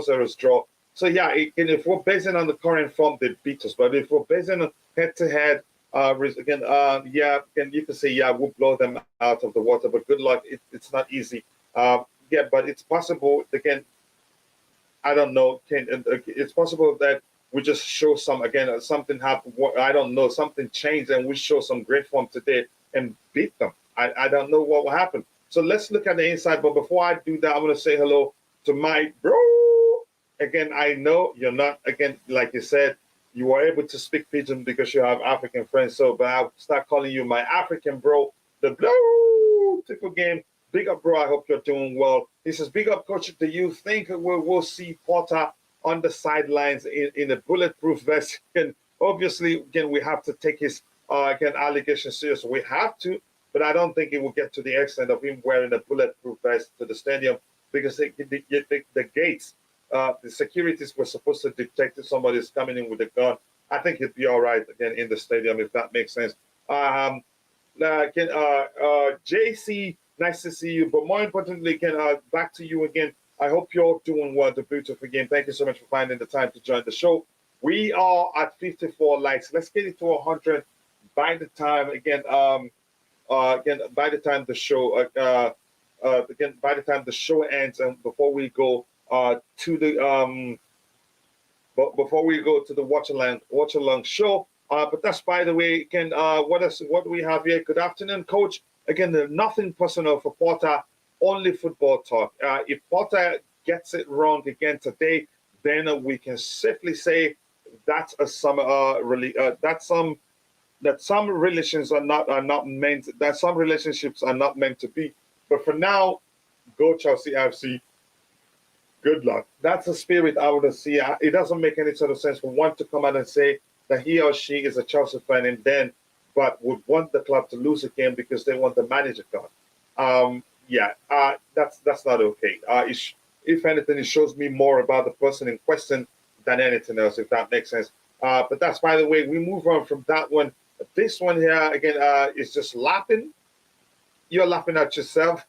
zeros draw. So yeah, if we're basing on the current form, they beat us. But if we're basing on head to head, yeah, you can say yeah, we'll blow them out of the water. But good luck. It's not easy. Yeah, but it's possible. Again, I don't know. It's possible that we just show some something happened. I don't know. Something changed, and we show some great form today and beat them. I don't know what will happen. So let's look at the inside. But before I do that, I'm going to say hello to my bro. Again, I know you're not, again, like you said, you were able to speak pidgin because you have African friends. So, but I'll start calling you my African bro. The blue tickle game. Big up, bro. I hope you're doing well. He says, big up, coach. Do you think we'll see Porter on the sidelines in a bulletproof vest? And obviously, again, we have to take his allegations serious. We have to, but I don't think it will get to the extent of him wearing a bulletproof vest to the stadium because the gates, the securities were supposed to detect if somebody is coming in with a gun. I think he'd be all right again in the stadium if that makes sense. JC, nice to see you. But more importantly, again, back to you again. I hope you're doing well. The beautiful game. Thank you so much for finding the time to join the show. We are at 54 likes. Let's get it to 100 by the time by the time the show by the time the show ends and before we go to the but before we go to the watch along show. But that's by the way. Again, what do we have here? Good afternoon, Coach. Again, nothing personal for Porter, only football talk. If Porter gets it wrong again today, then we can safely say that's that some relations are not meant that some relationships are not meant to be. But for now, go Chelsea FC. Good luck. That's the spirit I would see. It doesn't make any sort of sense for one to come out and say that he or she is a Chelsea fan and then, but would want the club to lose again because they want the manager gone. That's not okay. If anything, it shows me more about the person in question than anything else, if that makes sense. But that's by the way. We move on from that one. This one here again is just laughing. You're laughing at yourself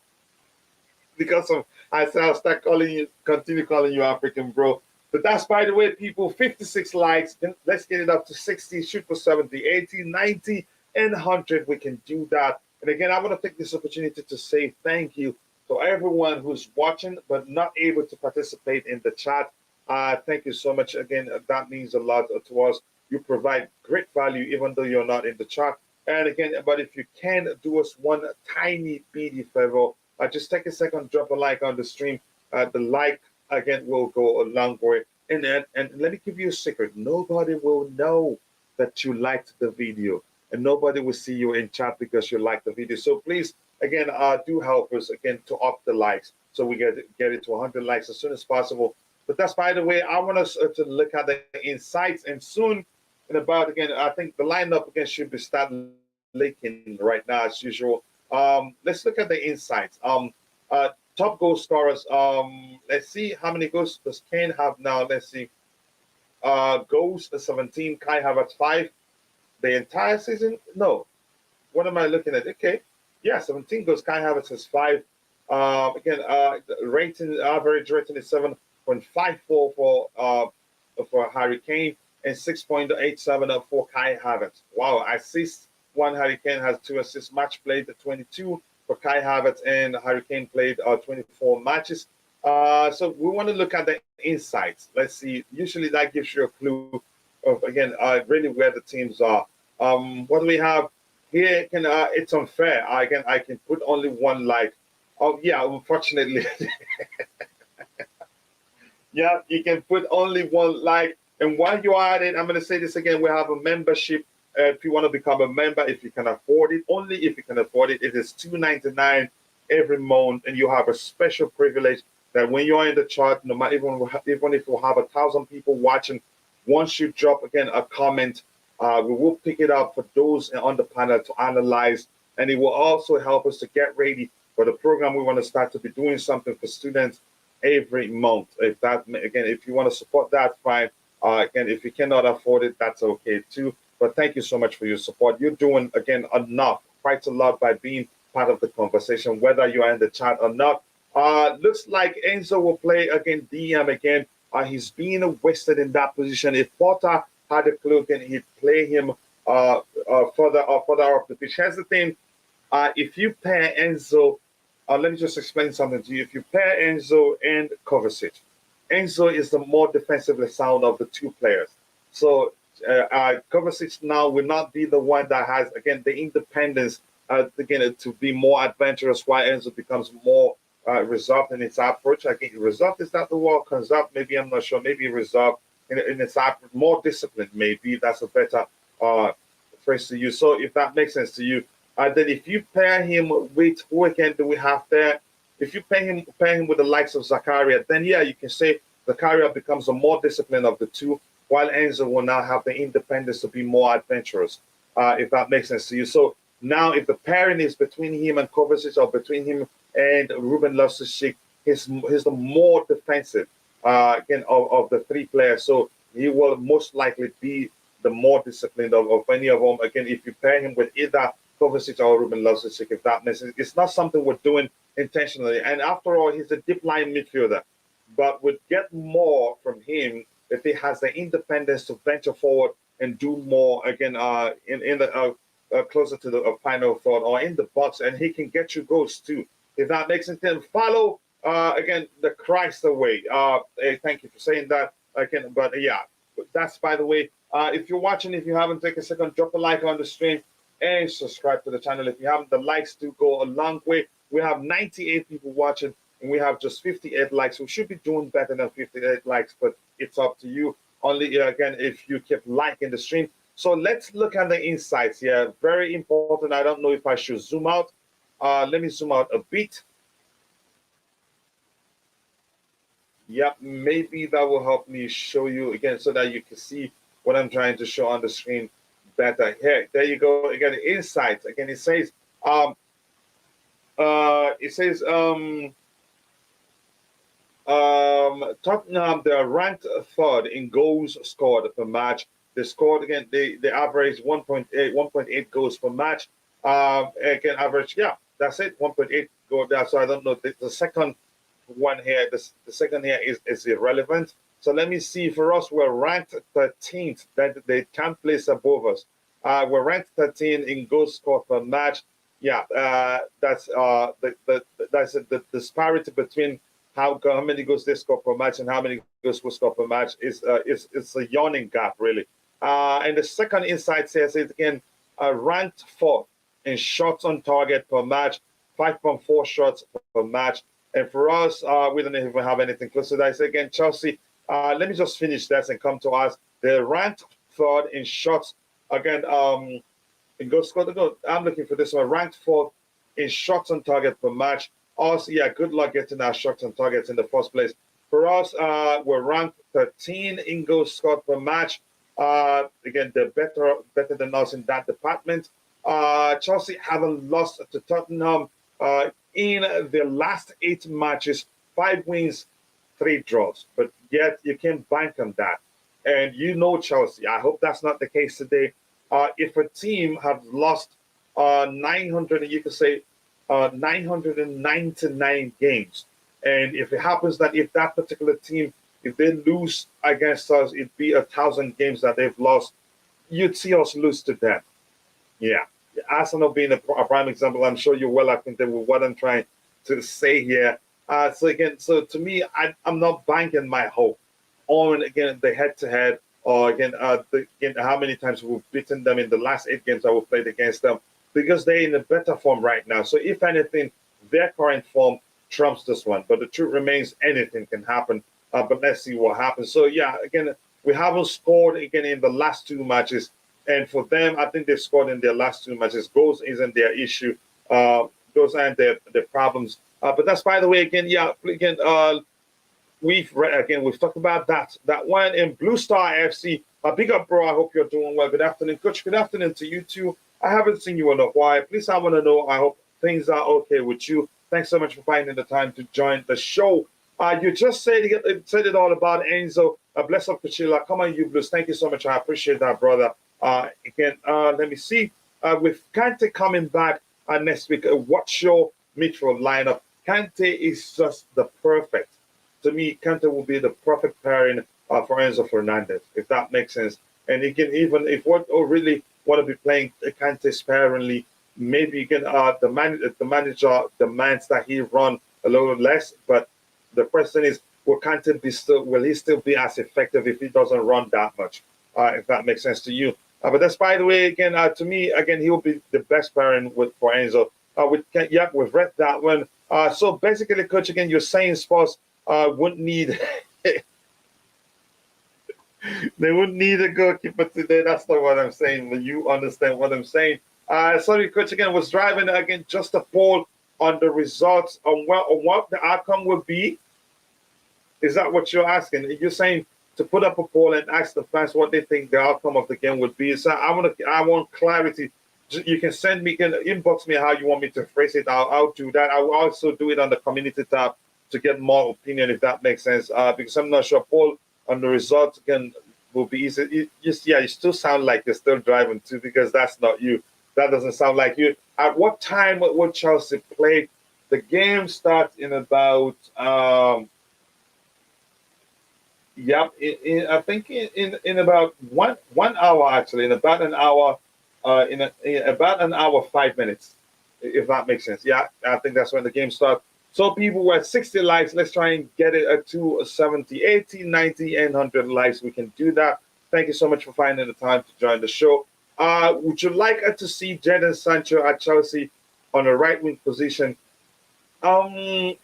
because of I said I'll start calling you, continue calling you African bro. But that's by the way, people. 56 likes. Let's get it up to 60. Shoot for 70, 80, 90, and 100. We can do that. And again, I want to take this opportunity to say thank you to everyone who's watching but not able to participate in the chat. Thank you so much again. That means a lot to us. You provide great value, even though you're not in the chat. And again, but if you can do us one tiny beady favor, just take a second, drop a like on the stream. The like again will go a long way. And let me give you a secret. Nobody will know that you liked the video, and nobody will see you in chat because you liked the video. So please, again, do help us again to up the likes so we get it to 100 likes as soon as possible. But that's by the way. I want us to look at the insights, and soon, in about again, I think the lineup again should be start leaking right now as usual. Let's look at the insights. Top goal scorers. Let's see how many goals does Kane have now. Let's see. Goals 17. Kai Havertz 5. The entire season? No. What am I looking at? Okay. Yeah, 17 goals. Kai Havertz has 5. Again, the rating average rating is 7.54 for Harry Kane and 6.87 for Kai Havertz. Wow, assists. One Harry Kane has 2 assists. Match played 22 for Kai Havertz, and Harry Kane played 24 matches. So we want to look at the insights. Let's see. Usually that gives you a clue of again really where the teams are. What do we have here? Can It's unfair. Again, I can put only one like. Oh yeah, unfortunately, yeah, you can put only one like. And while you're at it, I'm going to say this again. We have a membership. If you want to become a member, if you can afford it, only if you can afford it, it is $2.99 every month, and you have a special privilege that when you're in the chart, no matter even if you have 1,000 people watching, once you drop again a comment, we will pick it up for those on the panel to analyze, and it will also help us to get ready for the program. We want to start to be doing something for students every month. If that again, if you want to support that, fine. Again, if you cannot afford it, that's okay too. But thank you so much for your support. You're doing again enough, quite a lot by being part of the conversation, whether you are in the chat or not. Looks like Enzo will play again DM again. He's being wasted in that position. If Potter had a clue, then he'd play him further up the pitch. Here's the thing: if you pair Enzo, let me just explain something to you. If you pair Enzo and Kovacic, Enzo is the more defensively sound of the two players. So Kovacic now will not be the one that has again the independence again to be more adventurous, while Enzo becomes more reserved in its approach. I think reserved is that the word. Conserved, maybe I'm not sure. Maybe reserved in its approach, more disciplined. Maybe that's a better phrase to use. So if that makes sense to you, then if you pair him with who again do we have there? If you pair him with the likes of Zakaria, then yeah, you can say Zakaria becomes the more disciplined of the two, while Enzo will now have the independence to be more adventurous. If that makes sense to you. So now, if the pairing is between him and Kovacic or between him and Ruben Loftus-Cheek, he's the more defensive again of the three players. So he will most likely be the more disciplined of any of them. Again, if you pair him with either Kovacic or Ruben Loftus-Cheek, if that makes sense, it's not something we're doing intentionally. And after all, he's a deep line midfielder, but would get more from him if he has the independence to venture forward and do more again in the closer to the final third or in the box, and he can get you goals too. If that makes sense, then follow again the Christ away. Thank you for saying that again. But yeah, that's by the way. If you're watching, if you haven't taken a second, drop a like on the stream and subscribe to the channel. If you haven't, the likes do go a long way. We have 98 people watching, and we have just 58 likes. We should be doing better than 58 likes, but it's up to you. Only again if you keep liking the stream. So let's look at the insights here. Very important. I don't know if I should zoom out. Let me zoom out a bit. Yep, maybe that will help me show you again so that you can see what I'm trying to show on the screen better. Here, there you go. Again, the insights. Again, it says Tottenham, they are ranked third in goals scored per match. They scored again. They average 1.8 goals per match. Again, average. Yeah, that's it. 1.8 goal. So I don't know the second one here. The second here is irrelevant. So let me see. For us, we're ranked 13th. That they can't place above us. We're ranked 13 in goals scored per match. Yeah, that's the disparity between how many goals they score per match and how many goals we score per match is it's a yawning gap really. And the second insight says it again, ranked fourth in shots on target per match, 5.4 shots per match. And for us, we don't even have anything close to that. So again, Chelsea, let me just finish this and come to us. They're ranked third in shots. Again, and go score the goal. I'm looking for this one. Ranked fourth in shots on target per match. Also, yeah, good luck getting our shots on targets in the first place. For us, we're ranked 13 in goals scored per match. Again, they're better than us in that department. Chelsea haven't lost to Tottenham in the last 8 matches, 5 wins, 3 draws. But yet you can't bank on that. And you know Chelsea. I hope that's not the case today. If a team have lost 900, you could say 999 games, and if it happens that if that particular team, if they lose against us, it'd be 1,000 games that they've lost. You'd see us lose to them. Yeah, Arsenal being a prime example. I'm sure you're well acquainted with what I'm trying to say here. So again, so to me, I'm not banking my hope on again the head-to-head or again how many times we've beaten them in the last 8 games that we've played against them because they're in a better form right now. So if anything, their current form trumps this one. But the truth remains, anything can happen. But let's see what happens. So yeah, again, we haven't scored again in the last 2 matches. And for them, I think they've scored in their last 2 matches. Goals isn't their issue. Those aren't their problems. But that's by the way, again, yeah, again, we've talked about that one in Blue Star FC. Big up, bro. I hope you're doing well. Good afternoon, coach. Good afternoon to you too. I haven't seen you in a while. Please, I want to know. I hope things are okay with you. Thanks so much for finding the time to join the show. You just said it all about Enzo. Bless up, Kachila. Come on, you Blues. Thank you so much. I appreciate that, brother. Again, let me see. With Kante coming back next week, what's your midfield lineup? Kante is just the perfect. To me, Kante will be the perfect pairing for Enzo Fernandez, if that makes sense. And he can even, if what really want to be playing Kante sparingly, maybe you can, the manager demands that he run a little less. But the question is, will he still be as effective if he doesn't run that much? If that makes sense to you. But that's by the way, again, to me, again, he will be the best pairing for Enzo. We've read that one. So basically, coach, again, you're saying Spurs wouldn't need they wouldn't need a goalkeeper today. That's not what I'm saying. But you understand what I'm saying. Sorry, coach, again, was driving again just a poll on the results on what the outcome would be. Is that what you're asking? You're saying to put up a poll and ask the fans what they think the outcome of the game would be. So I want clarity. You can send me, can inbox me how you want me to phrase it. I'll do that. I will also do it on the community tab to get more opinion, if that makes sense. Because I'm not sure poll on the results again will be easy. You still sound like you're still driving too, because that's not you. That doesn't sound like you. At what time would Chelsea play? The game starts in about I think in about one hour actually, in about an hour, in about an hour 5 minutes, if that makes sense. Yeah, I think that's when the game starts. So people were at 60 likes. Let's try and get it to 70, 80, 90, and 100 likes. We can do that. Thank you so much for finding the time to join the show. Would you like to see Jadon Sancho at Chelsea on a right wing position? I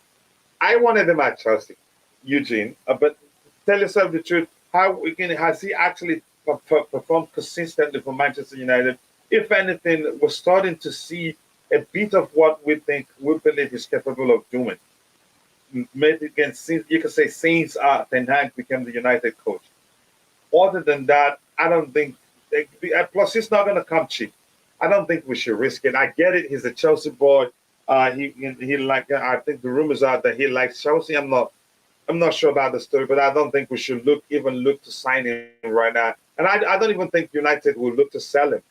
wanted him at Chelsea, Eugene. But tell yourself the truth. How again has he actually performed consistently for Manchester United? If anything, we're starting to see a bit of what we believe he's capable of doing. Maybe again, you could say since Ten Hag became the United coach. Other than that, I don't think. Plus, he's not going to come cheap. I don't think we should risk it. I get it. He's a Chelsea boy. He like. I think the rumors are that he likes Chelsea. I'm not sure about the story, but I don't think we should even look to sign him right now. And I don't even think United will look to sell him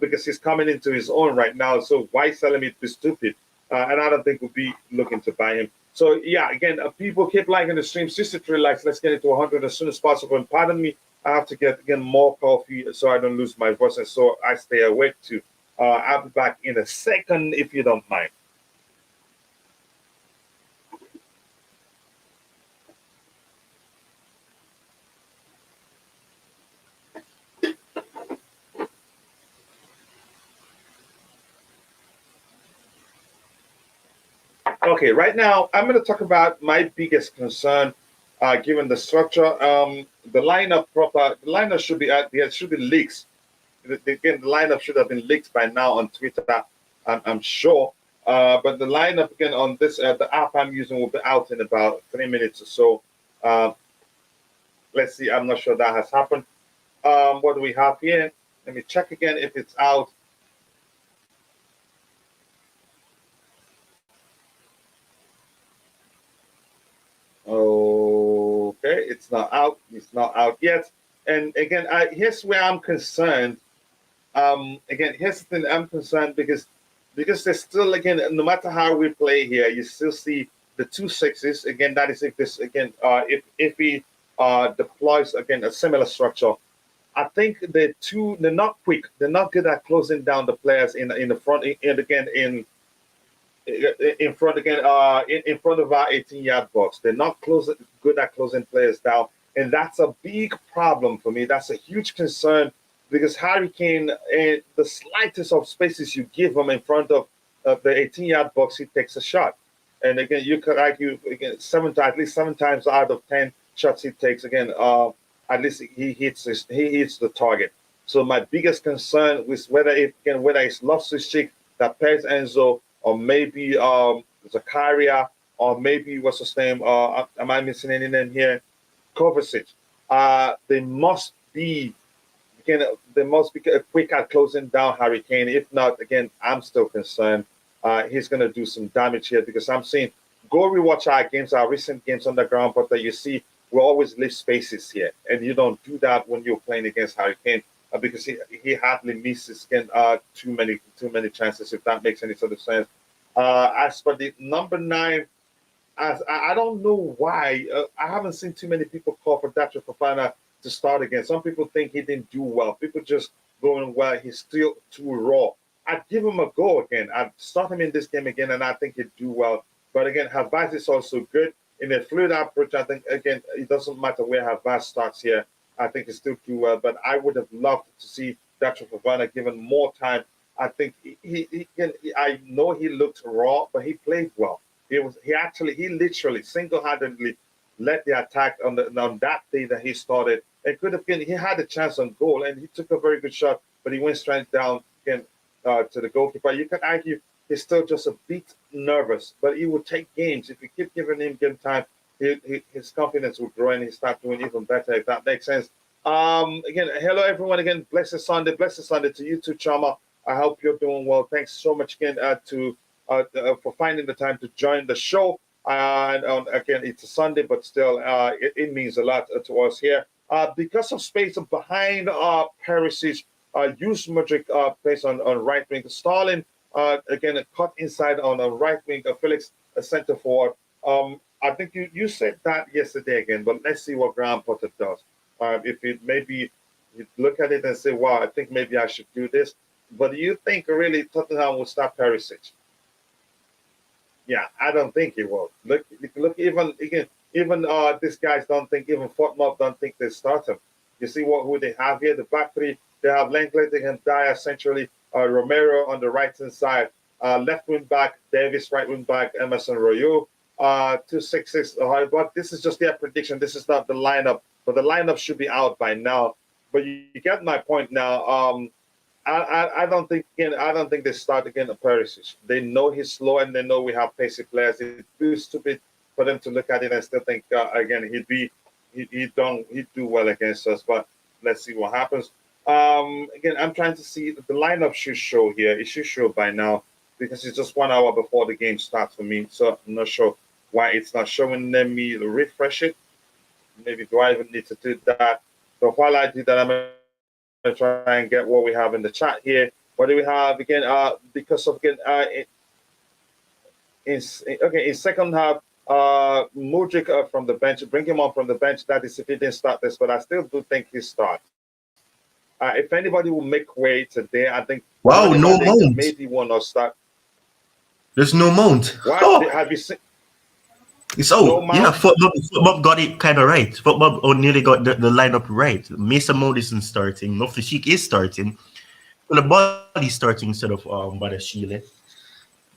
because he's coming into his own right now. So why sell him? It'd be stupid. And I don't think we'll be looking to buy him. So yeah, again, people keep liking the stream. 63 likes. Let's get it to 100 as soon as possible. And pardon me, I have to get again more coffee so I don't lose my voice and so I stay awake too. I'll be back in a second if you don't mind. Okay, right now I'm going to talk about my biggest concern, given the structure. The lineup should be there should be leaks. Again, the lineup should have been leaked by now on Twitter. I'm sure. But the lineup again on this the app I'm using will be out in about 3 minutes or so. Uh, let's see. I'm not sure that has happened. What do we have here? Let me check again if it's out. Okay, it's not out. It's not out yet. And again, here's where I'm concerned. Again, here's the thing I'm concerned because there's still again, no matter how we play here, you still see the two sixes. Again, that is if this again, if he deploys again a similar structure. I think they're not quick. They're not good at closing down the players in the front. And again in front again in front of our 18-yard box. They're not good at closing players down, and that's a big problem for me. That's a huge concern because Harry Kane, the slightest of spaces you give him in front of the 18-yard box, he takes a shot. And again, you could argue again at least 7 times out of 10 shots he takes again, at least he hits the target. So my biggest concern is whether it's Loftus-Cheek that pairs Enzo or maybe Zakaria, or maybe what's his name? Am I missing any name here? Kovacic. They must be quick at closing down Harry Kane. If not, again, I'm still concerned. He's going to do some damage here because I'm seeing. Go rewatch our games, our recent games on the ground, but you see we always leave spaces here, and you don't do that when you're playing against Harry Kane because he hardly misses too many chances. If that makes any sort of sense. As for the number 9, as I don't know why I haven't seen too many people call for Dacho Fofana to start again. Some people think he didn't do well. People just going, well, he's still too raw. I'd give him a go again. I'd start him in this game again, and I think he'd do well. But again, Havaz is also good. In a fluid approach, I think, again, it doesn't matter where Havaz starts here. I think he still do well. But I would have loved to see Dacho Fofana given more time. I think I know he looked raw, but he played well. He literally single-handedly led the attack on that day that he started. It could have been he had a chance on goal and he took a very good shot, but he went straight down again to the goalkeeper. You could argue he's still just a bit nervous, but he would take games if you keep giving him game time. His confidence will grow and he start doing even better. If that makes sense. Again, hello everyone. Again, blessed Sunday to you too, Chama. I hope you're doing well. Thanks so much again for finding the time to join the show. And again, it's a Sunday, but still, it means a lot to us here. Because of space behind Perisic, use Mudryk place on right wing. Stalin, again, cut inside on a right wing. Felix, a center forward. I think you said that yesterday again, but let's see what Graham Potter does. If it maybe you look at it and say, wow, I think maybe I should do this. But do you think really Tottenham will start Perisic? Yeah, I don't think he will. Look, even these guys don't think, even Fortmob don't think they start him. You see who they have here? The back three, they have Langley, they have Dyer centrally, Romero on the right hand side, left wing back, Davis, right wing back, Emerson Royo, 266. But this is just their prediction. This is not the lineup, but the lineup should be out by now. But you get my point now. I don't think they start again at Perisic. They know he's slow and they know we have pacey players. It'd be stupid for them to look at it and still think again he'd do well against us. But let's see what happens. Again, I'm trying to see the lineup should show here. It should show by now because it's just 1 hour before the game starts for me. So I'm not sure why it's not showing. Let me refresh it. Maybe do I even need to do that? So while I do that, I'm going to try and get what we have in the chat here. What do we have again? Because of again, in second half, Mudryk from the bench, bring him on from the bench. That is if he didn't start this, but I still do think he starts. If anybody will make way today, I think. Wow, no mount. Maybe one or start. There's no mount. What Oh. have you seen? It's out. No, yeah, Football got it kind of right. Football nearly got the lineup right. Mason Mount isn't starting. Loftus-Cheek is starting. Well, the body starting instead of Badashile.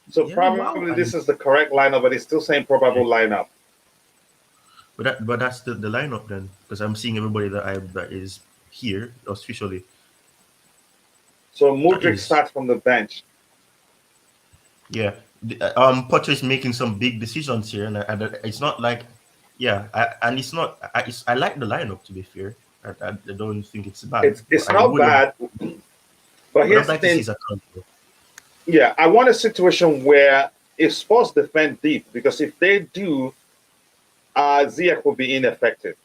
So Yeah, wow. probably this is the correct lineup, but it's still saying probable lineup. But that's the lineup then, because I'm seeing everybody that is here officially. So That Mudryk is, starts from the bench. yeah. Potter is making some big decisions here, and it's not like, yeah, and it's not. I like the lineup, to be fair. I don't think it's bad, but It's not bad, but would have here's the liked to see thing. Zakonjo. Yeah, I want a situation where if Spurs defend deep, because if they do, Ziyech will be ineffective.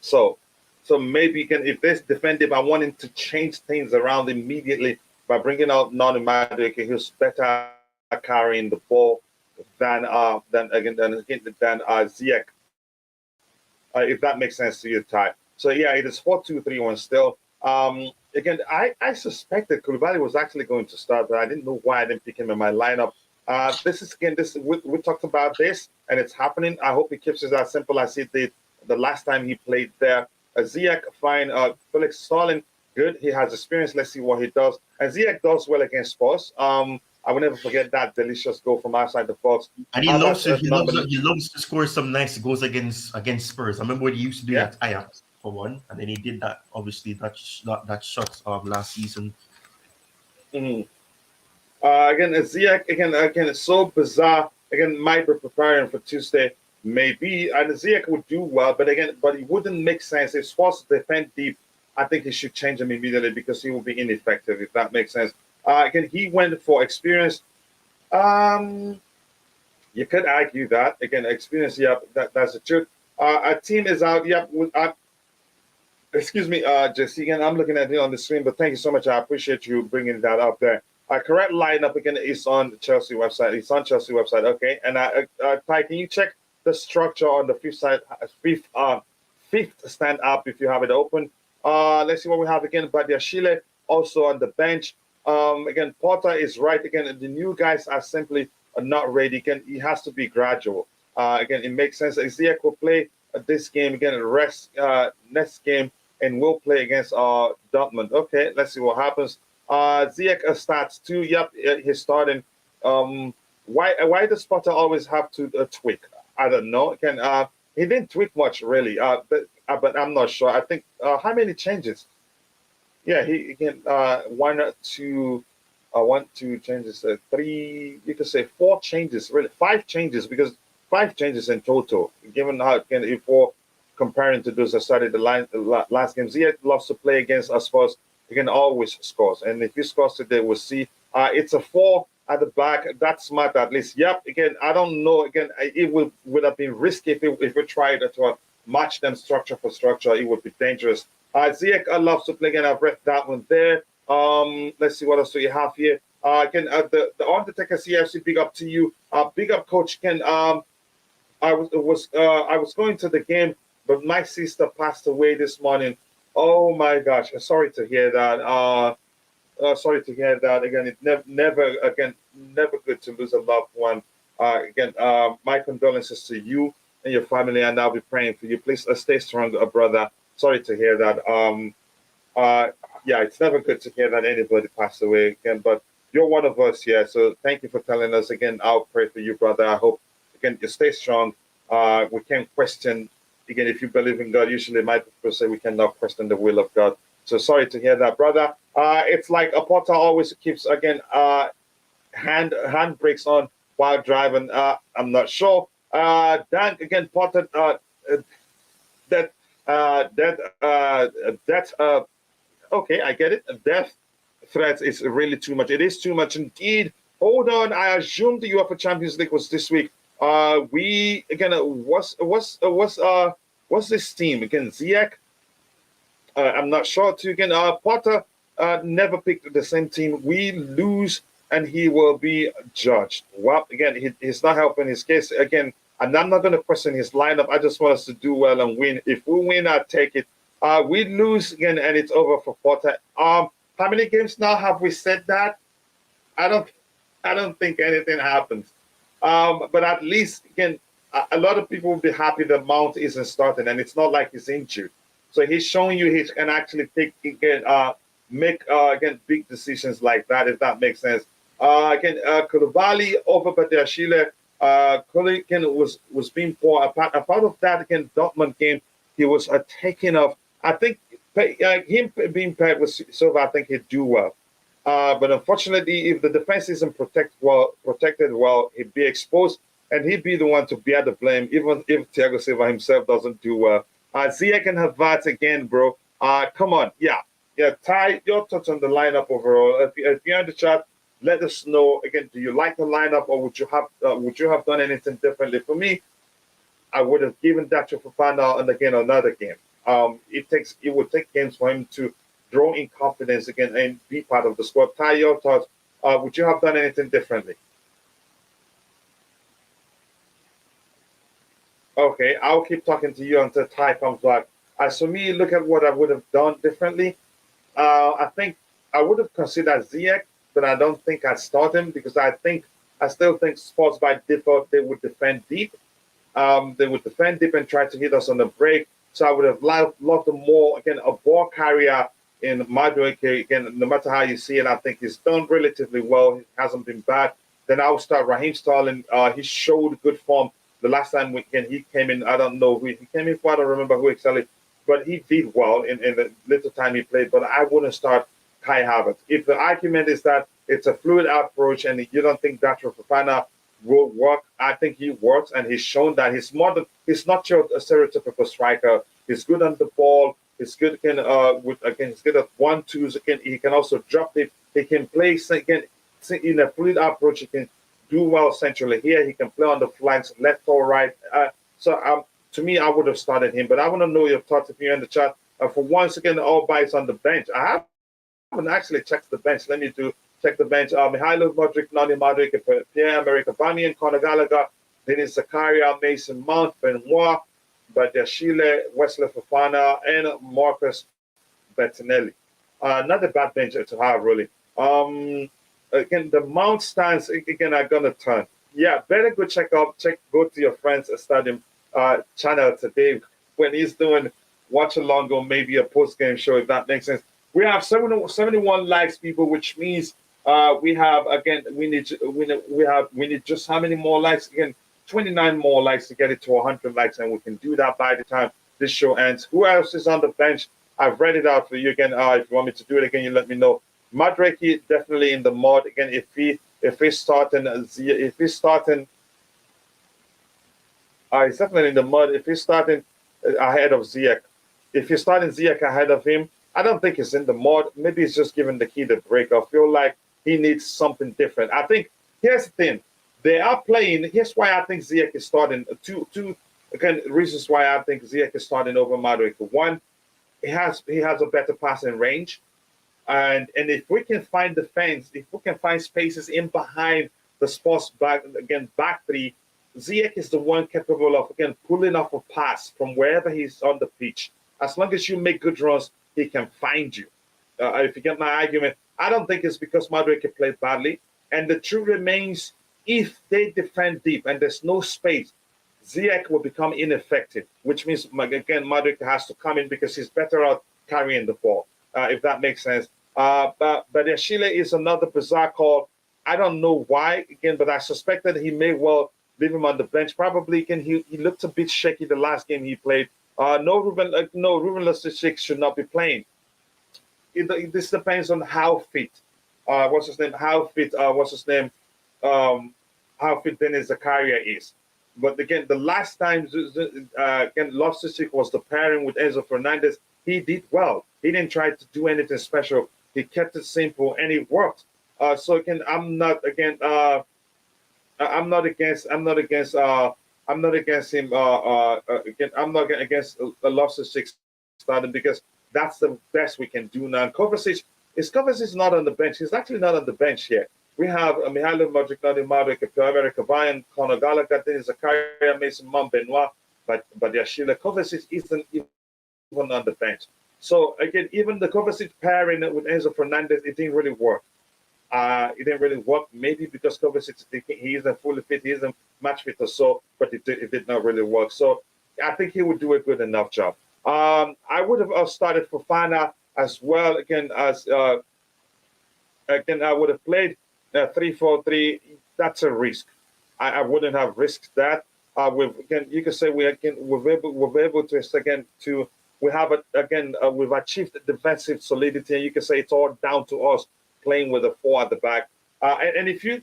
So, so maybe you can, if they defend deep, I want him to change things around immediately by bringing out Nonu Madueke, who's better carrying the ball than Ziyech, if that makes sense to you, Ty. So yeah, it is 4-2-3-1 still. Again, I suspected Koulibaly was actually going to start, but I didn't know why I didn't pick him in my lineup. We talked about this, and it's happening. I hope he keeps it as simple as he did the last time he played there. Ziyech, fine. Felix Stalin, good. He has experience. Let's see what he does. And Ziyech does well against Spurs. I will never forget that delicious goal from outside the box. And Havertz, he loves to score some nice goals against Spurs. I remember what he used to do yeah. at Ajax for one, and then he did that obviously that shot last season. Mhm. Again, Ziyech, again, it's so bizarre. Again, might be preparing for Tuesday, maybe. And Ziyech would do well, but it wouldn't make sense. If Spurs defend deep, I think he should change him immediately because he will be ineffective, if that makes sense. Again, he went for experience. Um, you could argue that. Again, experience, yeah, that's the truth. Our team is out, yeah, excuse me, Jesse. Again, I'm looking at it on the screen, but thank you so much. I appreciate you bringing that up there. Correct lineup again is on the Chelsea website. It's on Chelsea website. Okay, and Ty, can you check the structure on the fifth stand up if you have it open? Let's see what we have again. Badiashile also on the bench. Again, Potter is right. Again, the new guys are simply not ready. Again, it has to be gradual. Again, it makes sense. Ziyech will play this game again. Rest next game and will play against Dortmund. Okay, let's see what happens. Ziyech starts too. Yep, he's starting. Why does Potter always have to tweak? I don't know. Again, he didn't tweak much really, but I'm not sure. I think how many changes? Yeah, he again one, two changes, three. You could say four changes, really five changes because five changes in total. Given how again if we're comparing to those that started the last game, Ziyech loves to play against us first. He can always scores, and if he scores today, we'll see. It's a four at the back. That's smart at least. Yep. Again, I don't know. Again, it would have been risky if we tried to match them structure for structure. It would be dangerous. Ziyech loves to play again. I've read that one there. Let's see what else do you have here. Again, the Undertaker CFC. Big up to you. Big up, Coach Ken. I was going to the game, but my sister passed away this morning. Oh my gosh! Sorry to hear that. Sorry to hear that. Again, it never good to lose a loved one. My condolences to you and your family, and I'll be praying for you. Please stay strong, brother. Sorry to hear that. Uh, yeah, it's never good to hear that anybody passed away again, but you're one of us, yeah. So thank you for telling us again. I'll pray for you, brother. I hope again you stay strong. We can't question again if you believe in God. Usually, my people say we cannot question the will of God. So sorry to hear that, brother. It's like a Potter always keeps again hand brakes on while driving. I'm not sure. Dan again, Potter. That that okay, I get it. Death threats is really too much. It is too much indeed. Hold on, I assumed the UEFA Champions League was this week. We again, what's this team again? Ziyech. I'm not sure. To again, Potter never picked the same team. We lose, and he will be judged. Well, again, he's not helping his case again. And I'm not going to question his lineup. I just want us to do well and win. If we win, I take it. We lose again, and it's over for Potter. How many games now have we said that? I don't, I don't think anything happens. But at least again, a lot of people will be happy that Mount isn't starting, and it's not like he's injured. So he's showing you he can actually make again big decisions like that, if that makes sense. Again, Koulibaly over Badiashile. Again, was being poor. A part of that, again, Dortmund game, he was taking off. I think him being paired with Silva, I think he'd do well. But unfortunately, if the defense isn't protected well, he'd be exposed, and he'd be the one to bear the blame, even if Thiago Silva himself doesn't do well. Ziyech and Havertz again, bro. Come on, yeah. Ty, your thoughts on the lineup overall? If you're in the chat, let us know. Again, do you like the lineup, or would you have done anything differently? For me, I would have given that to Fofana and again another game. It would take games for him to grow in confidence again and be part of the squad. Ty, your thoughts? Would you have done anything differently? Okay, I'll keep talking to you until Ty comes back. As for me, look at what I would have done differently. I think I would have considered Ziyech, but I don't think I'd start him because I still think Sports by default they would defend deep. They would defend deep and try to hit us on the break. So I would have loved them more. Again, a ball carrier in Mudryk. Again, no matter how you see it, I think he's done relatively well. He hasn't been bad. Then I would start Raheem Sterling. He showed good form the last time he came in. I don't know who he came in for. I don't remember who exactly, but he did well in the little time he played. But I wouldn't start Kai Havertz. If the argument is that it's a fluid approach and you don't think that Fofana will work, I think he works, and he's shown that he's not your stereotypical striker. He's good on the ball. He's good he's good at 1-2s. Again, he can also drop it. He can play again in a fluid approach. He can do well centrally here. He can play on the flanks, left or right. To me, I would have started him, but I want to know your thoughts if you're in the chat. For once again, all bites on the bench. I haven't actually checked the bench. Let me check the bench. Mykhailo, Mudryk, Nani Mudryk, Pierre-Emerick Aubameyang, Conor Gallagher, Denis Zakaria, Mason Mount, Benoit, Badiashile, Wesley Fofana, and Marcus Bettinelli. Not a bad bench to have, really. Again, the Mount stands, again, are going to turn. Yeah, better go go to your friend's stadium channel today when he's doing watch along or maybe a post-game show, if that makes sense. We have 71 likes, people, which means we have again we need just how many more likes? Again, 29 more likes to get it to 100 likes, and we can do that by the time this show ends. Who else is on the bench? I've read it out for you again. If you want me to do it again, you let me know. Mudryk definitely in the mud again. If he's starting, he's definitely in the mud. If he's starting ahead of Ziyech, if you're starting Ziyech ahead of him, I don't think he's in the mud. Maybe he's just giving the key to break. I feel like he needs something different. I think here's the thing. They are playing. Here's why I think Ziyech is starting. Two again reasons why I think Ziyech is starting over Mudryk. One, he has a better passing range. And if we can find defense, if we can find spaces in behind the Sports back three, Ziyech is the one capable of again pulling off a pass from wherever he's on the pitch. As long as you make good runs, he can find you. If you get my argument, I don't think it's because Mudryk played badly. And the truth remains, if they defend deep and there's no space, Ziyech will become ineffective, which means again Mudryk has to come in because he's better out carrying the ball. If that makes sense. But Yashile is another bizarre call. I don't know why, again, but I suspect that he may well leave him on the bench. Probably he looked a bit shaky the last game he played. Ruben Loftus-Cheek should not be playing. This depends on how fit. What's his name? How fit? How fit Denis Zakaria is. But again, the last time Loftus-Cheek was the pairing with Enzo Fernandez, he did well. He didn't try to do anything special. He kept it simple and it worked. So again, I'm not against him. Again, I'm not against Loftus-Cheek starting because that's the best we can do now. And Kovacic not on the bench. He's actually not on the bench here. We have Mykhailo, Mudryk, Nani Mudryk, Pierre-Emerick Aubameyang, Conor Gallagher, Denis Zakaria, Mason Mount, Benoit, but Yashile Kovacic isn't even on the bench. So again, even the Kovacic pairing with Enzo Fernandez, it didn't really work. Maybe because Kovacic, he isn't fully fit, he isn't match fit or so, but it did not really work. So I think he would do a good enough job. I would have started Fofana as well. I would have played 3-4-3. That's a risk. I wouldn't have risked that. Again, you could say we're able to again to we have it again. We've achieved defensive solidity, and you can say it's all down to us playing with a four at the back. And if you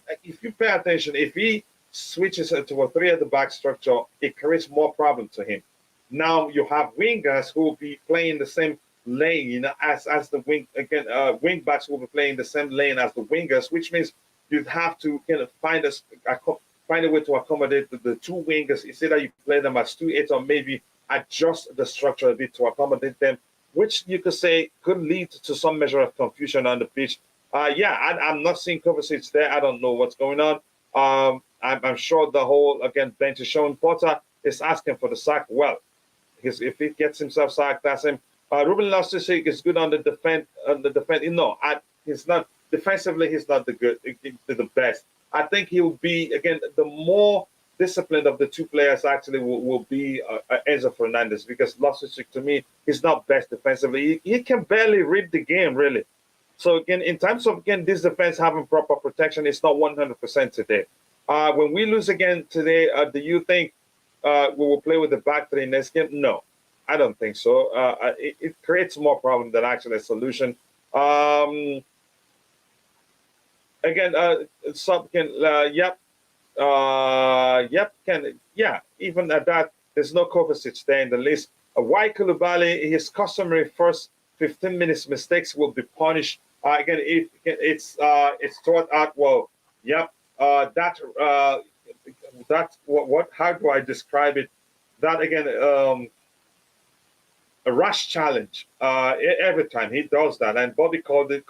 pay attention, if he switches to a three at the back structure, it creates more problem to him. Now you have wingers who will be playing the same lane as the wing backs will be playing the same lane as the wingers, which means you'd have to find a way to accommodate the two wingers. It's either you play them as 2-8 or maybe adjust the structure a bit to accommodate them, which you could say could lead to some measure of confusion on the pitch. I'm not seeing Kovacic there. I don't know what's going on. I'm sure the whole bench is showing Potter is asking for the sack. Well, if he gets himself sacked, that's him. Ruben Loftus-Cheek is good on the defense. He's not defensively. He's not the best. I think he'll be the more disciplined of the two players. Actually, will be Enzo Fernandez, because Loftus-Cheek to me he's not best defensively. He can barely read the game really. So again, in terms of this defense having proper protection, it's not 100% today. When we lose again today, do you think we will play with the back three next game? No, I don't think so. It creates more problem than actually a solution. Again, even at that, there's no Kovacic there in the list. Why Koulibaly, his customary first 15 minutes mistakes will be punished. If it's thought out well. That's what? How do I describe it? That again, a rash challenge. Every time he does that, and Bobby called it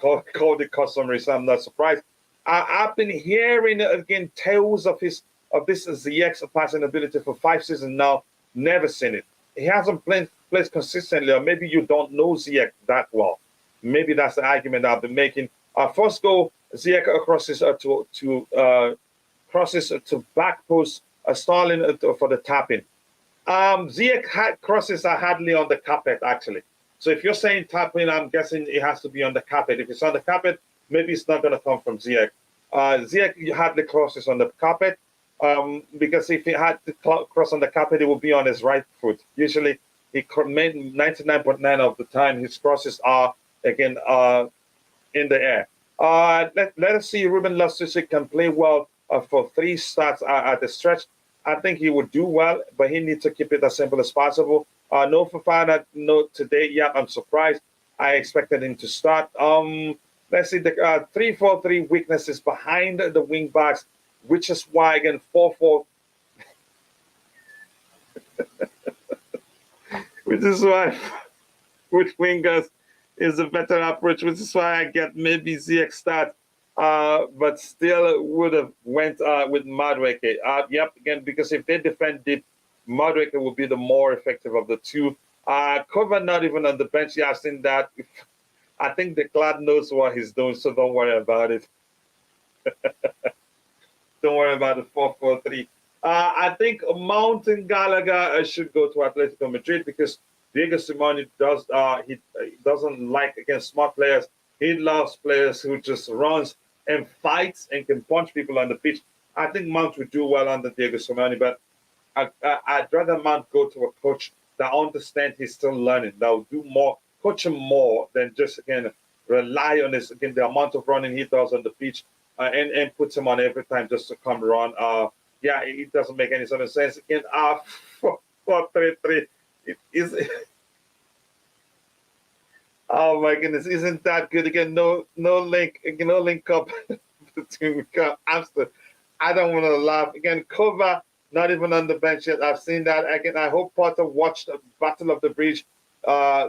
customary, so I'm not surprised. I've been hearing again tales of this Ziyech's passing ability for 5 seasons now. Never seen it. He hasn't played consistently, or maybe you don't know Ziyech that well. Maybe that's the argument I've been making. First goal, Ziyech crosses to back post, Starling for the tapping. Ziyech crosses are hardly on the carpet actually. So if you're saying tapping, I'm guessing it has to be on the carpet. If it's on the carpet, maybe it's not going to come from Ziyech. Ziyech hardly crosses on the carpet, because if he had to cross on the carpet, it would be on his right foot. Usually, he made 99.9% of the time his crosses are in the air. Let us see. Ruben Loftus-Cheek can play well for 3 starts at the stretch. I think he would do well, but he needs to keep it as simple as possible. No Fofana, no today. Yeah, I'm surprised. I expected him to start. Let's see the 3-4-3 weaknesses behind the wing backs, which is why again 4-4. Which is why with wingers is a better approach, which is why I get maybe Ziyech start, but still would have went with Mudryk. Again, because if they defend deep, Mudryk will be the more effective of the two. Cover not even on the bench. Yeah, I've seen that. I think the Clad knows what he's doing, so don't worry about it. Don't worry about the 4-4-3. I think Mountain Gallagher should go to Atletico Madrid, because Diego Simeone doesn't like against smart players. He loves players who just runs and fights and can punch people on the pitch. I think Mount would do well under Diego Simeone, but I'd rather Mount go to a coach that understands he's still learning, that will do more, coach him more than just rely on the amount of running he does on the pitch, and puts him on every time just to come run. It doesn't make any sort of sense. Again, 4-3-3. It is. Oh my goodness, isn't that good? Again, no link up between Amsterdam. I don't want to laugh. Again, Cover not even on the bench yet. I've seen that. Again, I hope Potter watched the Battle of the Bridge.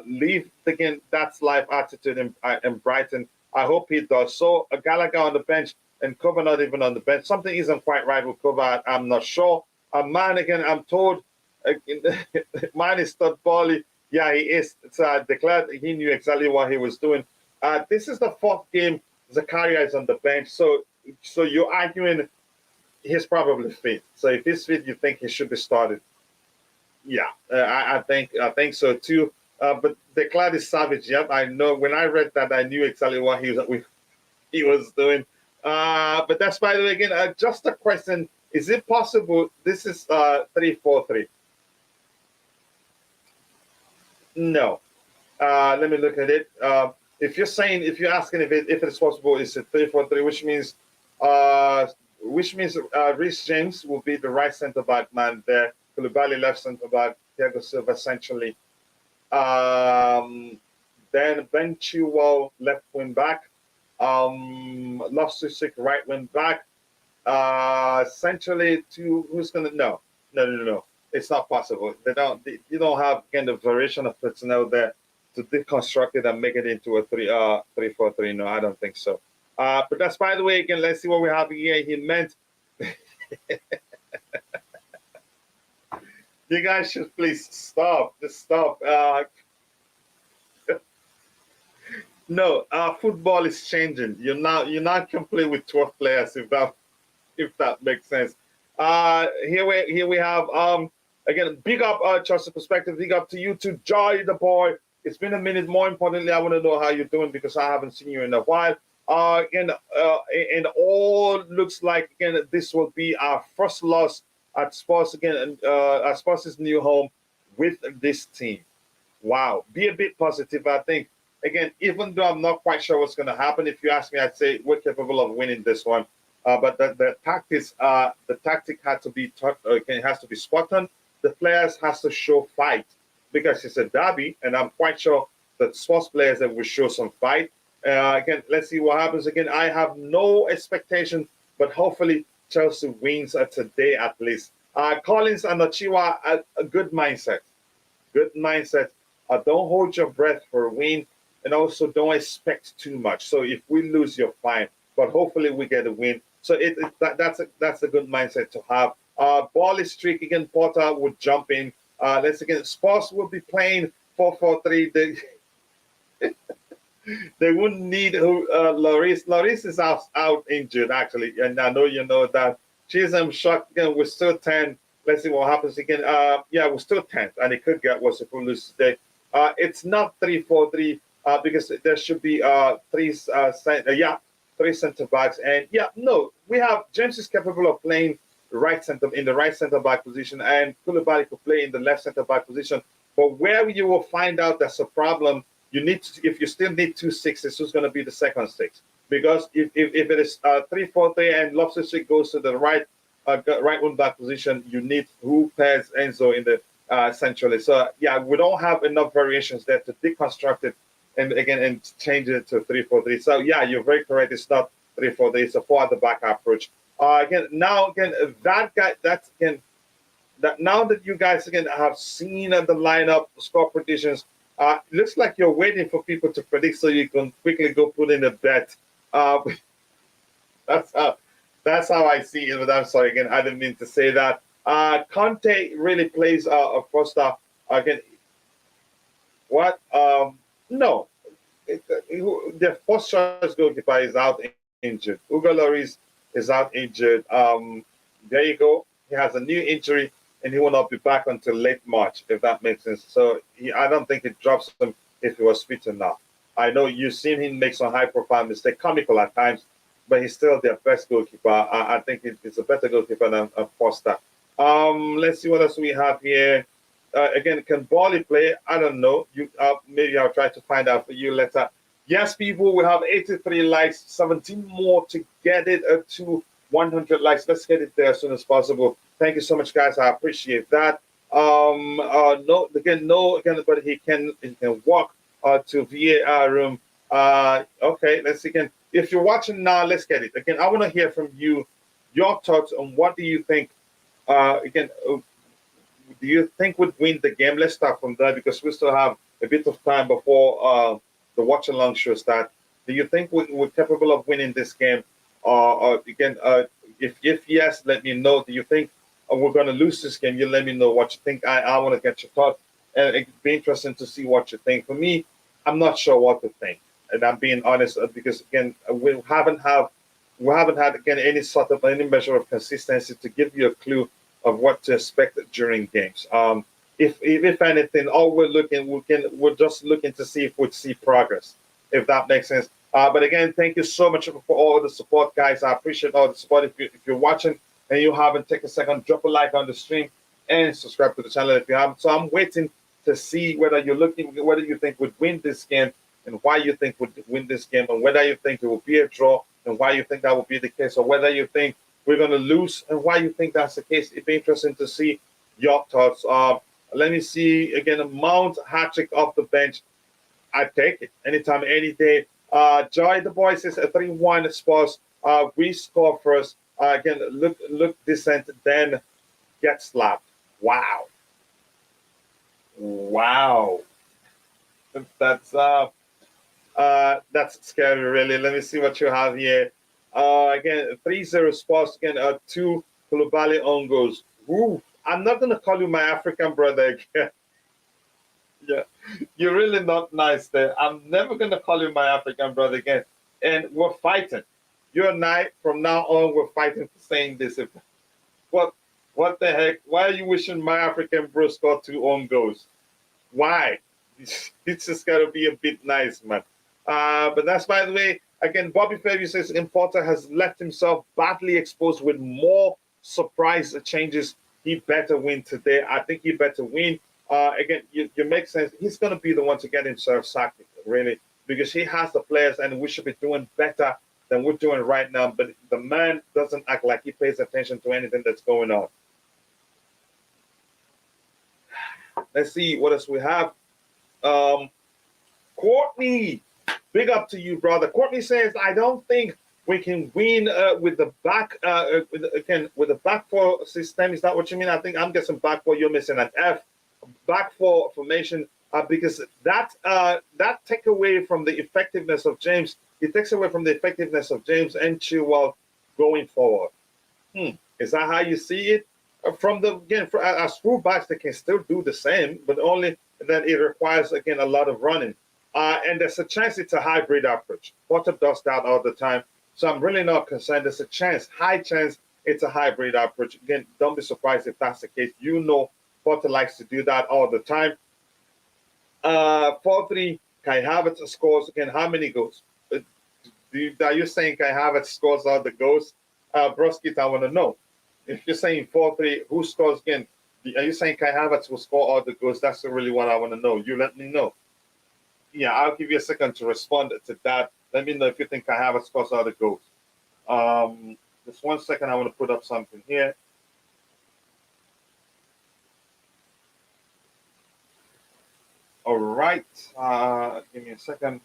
Leave again. That's life attitude in Brighton. I hope he does. So a Gallagher on the bench and Cover not even on the bench. Something isn't quite right with Cover. I'm not sure. Man, again, I'm told. Man is not Bali. Yeah, he is. It's declared he knew exactly what he was doing. This is the 4th game Zakaria is on the bench. So you're arguing he's probably fit. So if he's fit, you think he should be started. Yeah, I think so too. But declared is savage. Yep, I know. When I read that, I knew exactly what he was doing. But that's, by the way, again, just a question. Is it possible this is 3-4-3? No. Let me look at it. If you're asking if it's possible, it's a 3-4-3, which means Reece James will be the right centre back man there. Koulibaly left centre back. Thiago Silva essentially. Then Ben Chilwell left wing back. Loftus-Cheek right wing back. Essentially, to who's gonna no. It's not possible. You don't have again the variation of personnel there to deconstruct it and make it into a 3-4-3. No, I don't think so. But that's, by the way, again, let's see what we have here. He meant you guys should please stop. Just stop. No, football is changing. You're not complete with 12 players, if that makes sense. Here we have again, big up Chelsea Perspective. Big up to you too, Joy the boy. It's been a minute. More importantly, I want to know how you're doing because I haven't seen you in a while. And all looks like again this will be our first loss at Spurs again, at Spurs' new home with this team. Wow, be a bit positive. I think again, even though I'm not quite sure what's going to happen, if you ask me, I'd say we're capable of winning this one. But the tactic had to be it has to be spot on. The players has to show fight because it's a derby, and I'm quite sure that sports players that will show some fight. Again, let's see what happens. Again, I have no expectation, but hopefully Chelsea wins today at least. Collins and Ochiwa, a good mindset. Good mindset. Don't hold your breath for a win, and also don't expect too much. So if we lose, you're fine. But hopefully we get a win. So that's a good mindset to have. Ball is streak again. Porter would jump in. Let's again. Spurs will be playing 4-4-3. They wouldn't need Lloris. Lloris is out injured actually, and I know you know that. Chisholm shocked again. We're still 10. Let's see what happens again. Yeah, we're still 10th, and it could get worse if we lose today. It's not 3-4-3 because there should be three center backs, and we have James is capable of playing in the right center back position, and Koulibaly could play in the left center back position. But where you will find out that's a problem, if you still need 2 sixes, who's going to be the second six? Because if it is 3-4-3 and Loftus-Cheek goes to the right wing back position, you need who pairs Enzo in the centrally. So we don't have enough variations there to deconstruct it and change it to 3-4-3. So you're very correct. It's not 3-4-3. It's a 4 at the back approach. Now that you guys again have seen the lineup score predictions, looks like you're waiting for people to predict so you can quickly go put in a bet. That's how I see it. But I'm sorry again, I didn't mean to say that. Conte really plays a Costa again. What? No, the first choice goalkeeper is out injured. Hugo Lloris is out injured. There you go. He has a new injury, and he will not be back until late March, if that makes sense. So I don't think it drops him if he was fit enough. I know you've seen him make some high-profile mistakes, comical at times, but he's still their best goalkeeper. I think it's a better goalkeeper than Foster. Let's see what else we have here. Again, can Bali play? I don't know. Maybe I'll try to find out for you later. Yes, people, we have 83 likes, 17 more to get it to 100 likes. Let's get it there as soon as possible. Thank you so much, guys. I appreciate that. But he can walk to VAR room. Okay, let's see again. If you're watching now, let's get it. Again, I want to hear from you, your thoughts on what do you think, do you think would win the game? Let's start from there because we still have a bit of time before the watch along show start. Do you think we're capable of winning this game? If yes, let me know. Do you think we're going to lose this game? You let me know what you think. I want to get your thoughts, and it'd be interesting to see what you think. For me, I'm not sure what to think, and I'm being honest because again, we haven't had again any measure of consistency to give you a clue of what to expect during games. If anything, all we're just looking to see if we'd see progress, if that makes sense. But again, thank you so much for all the support, guys. I appreciate all the support. If you're watching and you haven't, take a second, drop a like on the stream and subscribe to the channel if you haven't. So I'm waiting to see whether whether you think would win this game and why you think would win this game, and whether you think it will be a draw and why you think that will be the case, or whether you think we're going to lose and why you think that's the case. It'd be interesting to see your thoughts. Let me see again. Mount hat-trick off the bench. I take it anytime, any day. Joy the boy says a 3-1 Spurs. We score first. Again, look decent, then get slapped. Wow. Wow. That's scary, really. Let me see what you have here. Again, 3-0 Spurs. Again, 2 Koulibaly on goals. Ooh, I'm not gonna call you my African brother again. Yeah, you're really not nice there. I'm never gonna call you my African brother again. And we're fighting. You and I, from now on, we're fighting for saying this. What what the heck? Why are you wishing my African bro scored 2 own goals? Why? It's just gotta be a bit nice, man. But that's, by the way, again, Bobby Fairview says Importer has left himself badly exposed with more surprise changes. He better win today. I think he better win. Again, you make sense. He's going to be the one to get himself sacked, really, because he has the players, and we should be doing better than we're doing right now. But the man doesn't act like he pays attention to anything that's going on. Let's see what else we have. Courtney, big up to you, brother. Courtney says, I don't think we can win with the back with the back four system. Is that what you mean? I think I'm guessing back four. You're missing an F. Back four formation, because that take away from the effectiveness of James. It takes away from the effectiveness of James and Chilwell going forward. Is that how you see it? From the again, as fullbacks, they can still do the same, but only that it requires again a lot of running. And there's a chance it's a hybrid approach. Potter does that all the time, so I'm really not concerned. There's a chance, high chance, it's a hybrid approach. Again, don't be surprised if that's the case. You know, Potter likes to do that all the time. 4-3, Kai Havertz scores again. How many goals? Are you saying Kai Havertz scores all the goals? Broskit, I want to know. If you're saying 4-3, who scores again? Are you saying Kai Havertz will score all the goals? That's really what I want to know. You let me know. Yeah, I'll give you a second to respond to that. Let me know if you think Kai Havertz scores all the goals. Just 1 second, I want to put up something here. All right. Give me a second.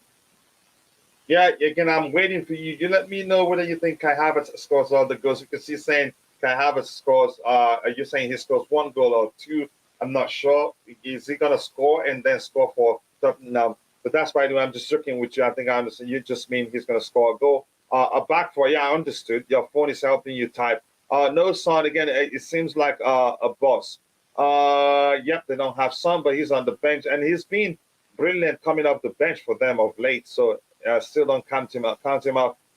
Yeah, again, I'm waiting for you. You let me know whether you think Kai Havertz scores all the goals, because he's saying Kai Havertz scores. Are you saying he scores 1 goal or 2? I'm not sure. Is he going to score and then score for Tottenham? But that's why I'm just joking with you. I think I understand. You just mean he's going to score a goal. A back four. Yeah, I understood. Your phone is helping you type. No Son, again, it seems like a boss. Yep, they don't have Son, but he's on the bench, and he's been brilliant coming off the bench for them of late. So still don't count him out.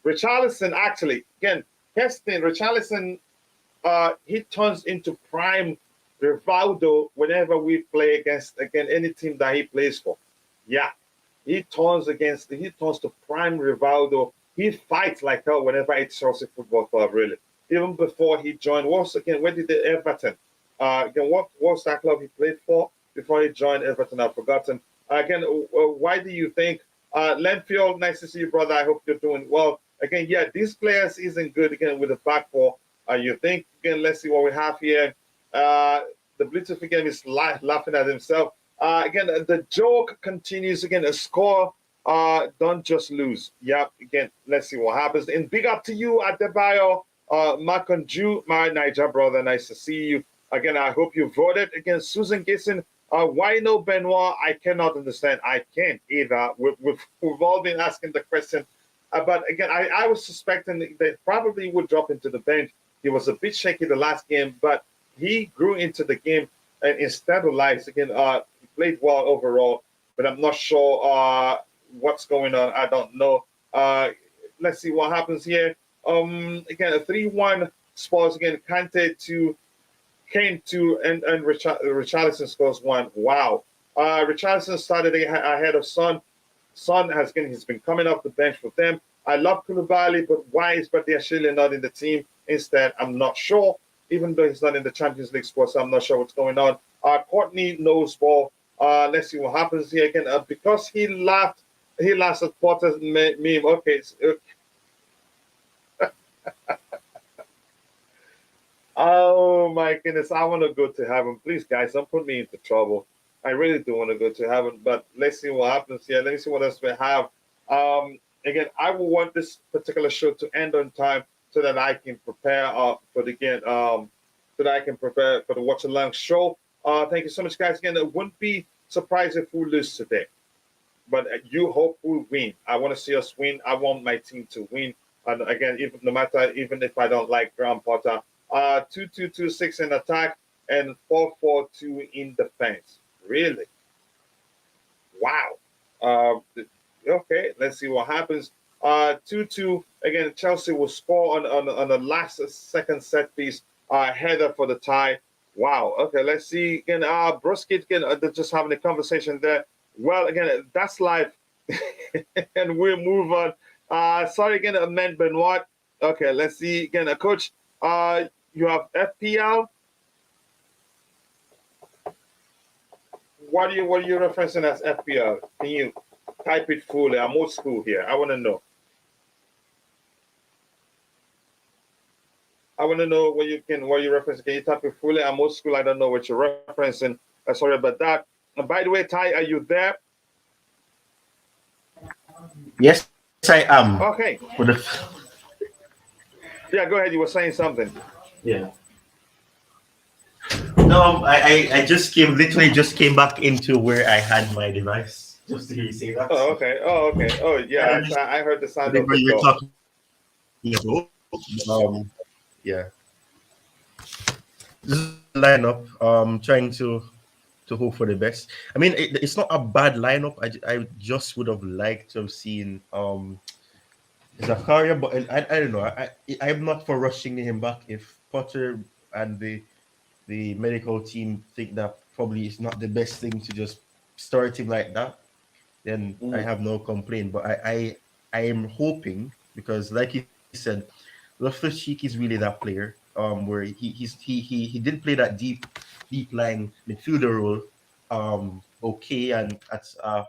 Richarlison, actually, again, here's the thing. Richarlison, he turns into prime Rivaldo whenever we play against any team that he plays for. Yeah, he turns to prime Rivaldo. He fights like hell whenever it's Chelsea Football Club, really. Even before he joined, where did the Everton? Again, what was that club he played for before he joined Everton? I've forgotten. Again, why do you think Lenfield, nice to see you, brother. I hope you're doing well. Again, yeah, these players isn't good again with the back four. You think, again, let's see what we have here. The Bluetooth again is laughing at himself. Again, the joke continues. Again, a score. Don't just lose. Yeah, again, let's see what happens. And big up to you, Adebayo, Makonju, my Niger brother. Nice to see you. Again, I hope you voted. Again, Susan Gibson, why no Benoit? I cannot understand. I can't either. We've all been asking the question. But again, I was suspecting they probably would drop into the bench. He was a bit shaky the last game, but he grew into the game and stabilized. Again, he played well overall, but I'm not sure what's going on. I don't know. Let's see what happens here. Again, a 3-1 Spurs. Again, Kante to Kane 2, and Richarlison scores 1. Wow. Richarlison started ahead of Son. Son he's been coming off the bench for them. I love Koulibaly, but why is Badiashile not in the team instead? I'm not sure. Even though he's not in the Champions League squad, so I'm not sure what's going on. Courtney knows ball. Let's see what happens here again. Because he laughed at Potter's meme. Okay, oh my goodness, I want to go to heaven. Please, guys, don't put me into trouble. I really do want to go to heaven, but let's see what happens here. Let me see what else we have. Again, I will want this particular show to end on time so that I can prepare for the again so that I can prepare for the Watch Along show. Thank you so much, guys. Again, it wouldn't be surprised if we lose today, but you hope we win. I want to see us win. I want my team to win. And again, even no matter even if I don't like Graham Potter, 2-2-2-6 in attack and 4-4-2 in defense. Really? Wow. Okay, let's see what happens. 2-2. Again, Chelsea will score on the last second set piece header for the tie. Wow. Okay, let's see. Again, Brusky, again, they're just having a conversation there. Well, again, that's live. And we'll move on. Sorry again, Amen Benoit. Okay, let's see. Again, coach, you have FPL. What are you referencing as FPL? Can you type it fully? I'm old school here. I want to know. I want to know what you're referencing. Can you type it fully? I'm old school. I don't know what you're referencing. Sorry about that. By the way, Ty, are you there? Yes, I am. Okay. Yeah, go ahead. You were saying something. Yeah. No, I literally just came back into where I had my device. Just to hear you say that. Oh, okay. Oh, yeah. I heard the sound of where the you were door. talking about. Yeah. This is the lineup. Trying to hope for the best. I mean, it's not a bad lineup. I just would have liked to have seen Zakaria, but I don't know. I'm not for rushing him back. If Potter and the medical team think that probably it's not the best thing to just start him like that, then I have no complaint. But I am hoping, because like you said, Loftus-Cheek is really that player. Where he did play that deep line midfielder role, okay, and at a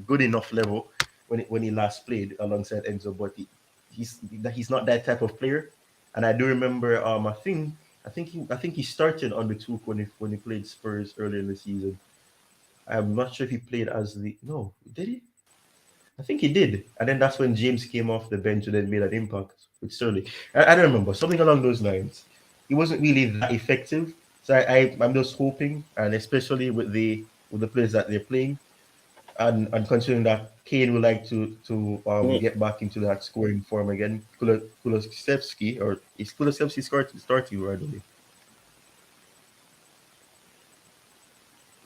good enough level when he last played alongside Enzo, but he's not that type of player. And I do remember, I think he started on the took when he played Spurs earlier in the season. I'm not sure if he played as the no, did he? I think he did. And then that's when James came off the bench and then made an impact with Sterling. I don't remember. Something along those lines. He wasn't really that effective. So I'm just hoping, and especially with the players that they're playing, and considering that Kane would like to get back into that scoring form again. Kulusevski, or is Kulusevski starting right away?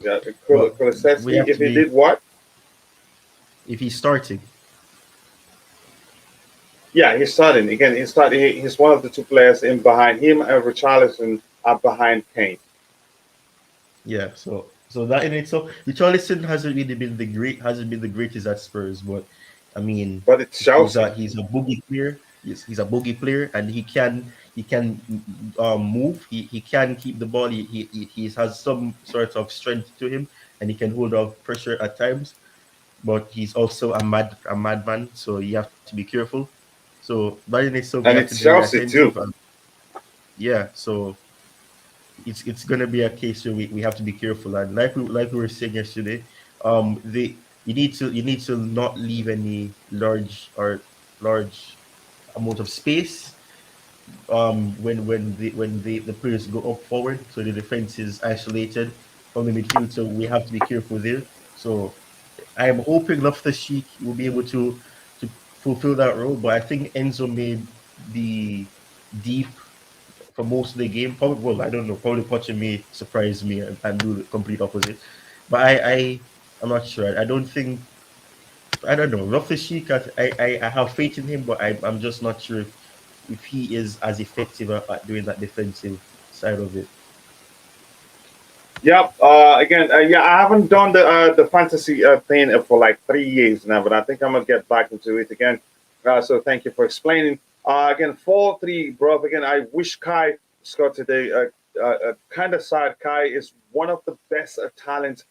Yeah, But we Kulusevski, have if to he be did what? if he's starting. Yeah, he's starting. Again, he's one of the two players in behind him and Richarlison are behind Kane. Yeah, so that in itself, Richarlison hasn't been the greatest at Spurs, but I mean, But it's Chelsea. he's a boogie player. He's a boogie player, and he can move. He can keep the ball. He has some sort of strength to him, and he can hold off pressure at times. But he's also a madman, so you have to be careful. So that in itself, we And have to it's be very Chelsea too. attentive. And yeah, so it's gonna be a case where we have to be careful, and like we were saying yesterday, the you need to not leave any large amount of space when the players go up forward, so the defense is isolated from the midfield, so we have to be careful there. So I'm hoping Loftus-Cheek will be able to fulfill that role, but I think Enzo may be deep for most of the game. Probably, well, I don't know. Probably Pocher may surprise me and do the complete opposite. But I'm not sure. I don't think. I don't know. Loftus-Cheek, I have faith in him, but I'm just not sure if he is as effective at doing that defensive side of it. Yep. Again, yeah, I haven't done the fantasy thing for like 3 years now, but I think I'm gonna get back into it again. So thank you for explaining. Again, 4-3, bro. Again, I wish Kai scored today. Kind of sad. Kai is one of the best talents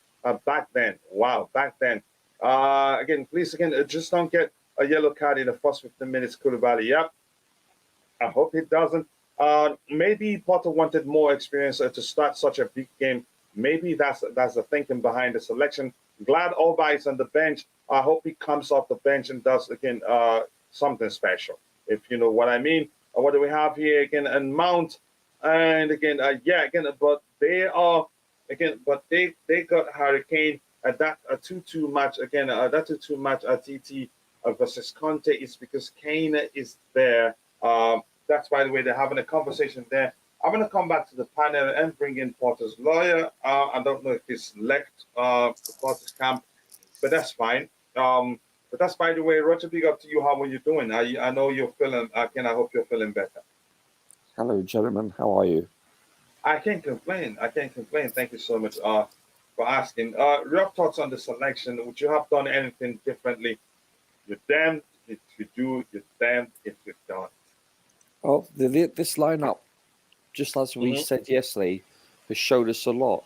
back then. Wow, back then. Again, please, again, just don't get a yellow card in the first 15 minutes, Koulibaly. Yep. I hope he doesn't. Maybe Potter wanted more experience to start such a big game. Maybe that's the thinking behind the selection. Glad Alba is on the bench. I hope he comes off the bench and does again something special. If you know what I mean. What do we have here again? And Mount, and again, yeah, again, but they are again, but they got Hurricane at that a 2-2 match again. That 2-2 match at TT versus Conte is because Kane is there. That's, by the way, they're having a conversation there. I'm going to come back to the panel and bring in Potter's lawyer. I don't know if he's left the Potter's camp, but that's fine. But that's, by the way, Roger, big up to you. How are you doing? I know you're feeling, Ken, I hope you're feeling better. Hello, gentlemen. How are you? I can't complain. I can't complain. Thank you so much for asking. Your thoughts on the selection. Would you have done anything differently? You're damned if you do. You're damned if you don't. Oh, this lineup, just as we said yesterday, has showed us a lot.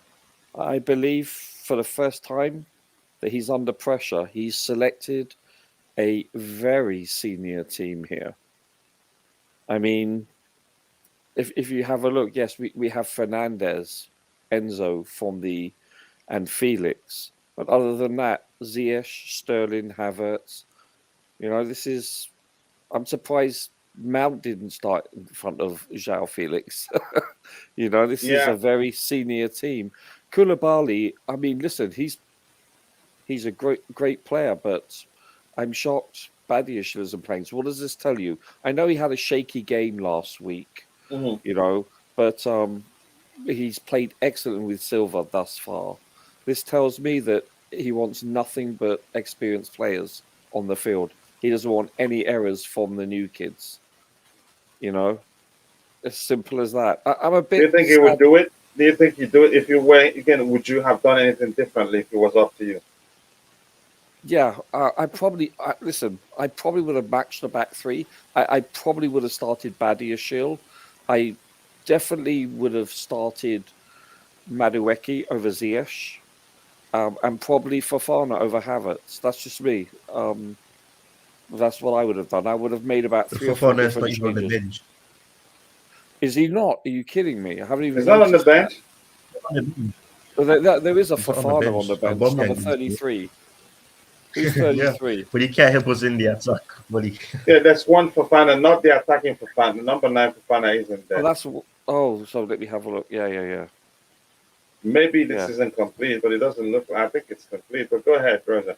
I believe for the first time that he's under pressure. He's selected a very senior team here. I mean, if you have a look, yes, we have Fernandez, Enzo and Felix. But other than that, Ziyech, Sterling, Havertz, I'm surprised Mount didn't start in front of Joao Felix. This is a very senior team. Koulibaly, I mean, listen, he's a great player, but I'm shocked Badiashile isn't playing. So what does this tell you? I know he had a shaky game last week, but he's played excellent with Silva thus far. This tells me that he wants nothing but experienced players on the field. He doesn't want any errors from the new kids. As simple as that. I'm a bit. Do you think he would do it? Do you think he'd do it if you were again? Would you have done anything differently if it was up to you? Yeah, I probably listen. I probably would have matched the back three. I probably would have started Badiashile. I definitely would have started Madueke over Ziyech, and probably Fofana over Havertz. That's just me. That's what I would have done. I would have made about three or four different changes. On the bench. Is he not? Are you kidding me? I haven't even. He's not on the bench. Well, there is a Fofana on the bench, number 33. Who's 33? Yeah, but he can't help us in the attack. Yeah, there's one Fofana, not the attacking Fofana. Number 9 Fofana isn't there. So let me have a look. Yeah. Maybe this isn't complete, but it doesn't look. I think it's complete. But go ahead, brother.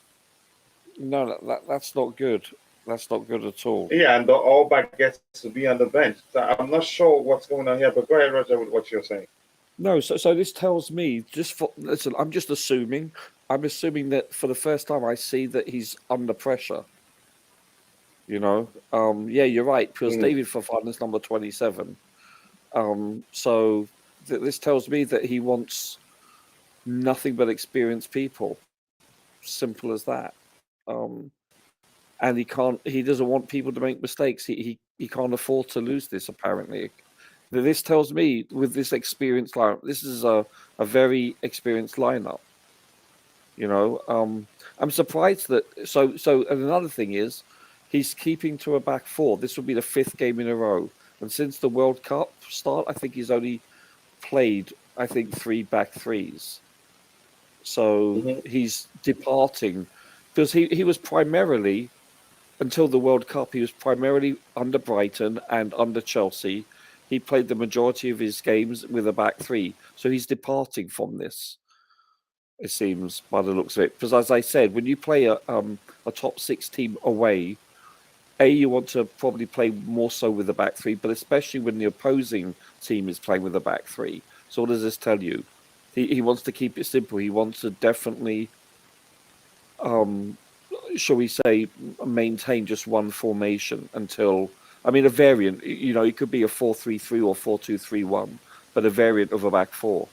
No, that's not good. That's not good at all. Yeah, and the Allback gets to be on the bench. So I'm not sure what's going on here, but go ahead, Roger, with what you're saying. No, so this tells me listen. I'm just assuming. I'm assuming that for the first time I see that he's under pressure. Yeah, you're right, because David Fofana is number 27. So this tells me that he wants nothing but experienced people. Simple as that. And he doesn't want people to make mistakes. He can't afford to lose this, apparently. This tells me with this experienced lineup, this is a very experienced lineup. I'm surprised that and another thing is he's keeping to a back four. This will be the 5th game in a row. And since the World Cup start, I think he's only played 3 back threes. So he's departing because he was primarily, until the World Cup, he was primarily under Brighton and under Chelsea. He played the majority of his games with a back three. So he's departing from this, it seems, by the looks of it. Because as I said, when you play a top 6 team away, you want to probably play more so with the back three, but especially when the opposing team is playing with a back three. So what does this tell you? He wants to keep it simple. He wants to definitely, shall we say, maintain just one formation until, a variant. It could be a 4-3-3 or 4-2-3-1, but a variant of a back four.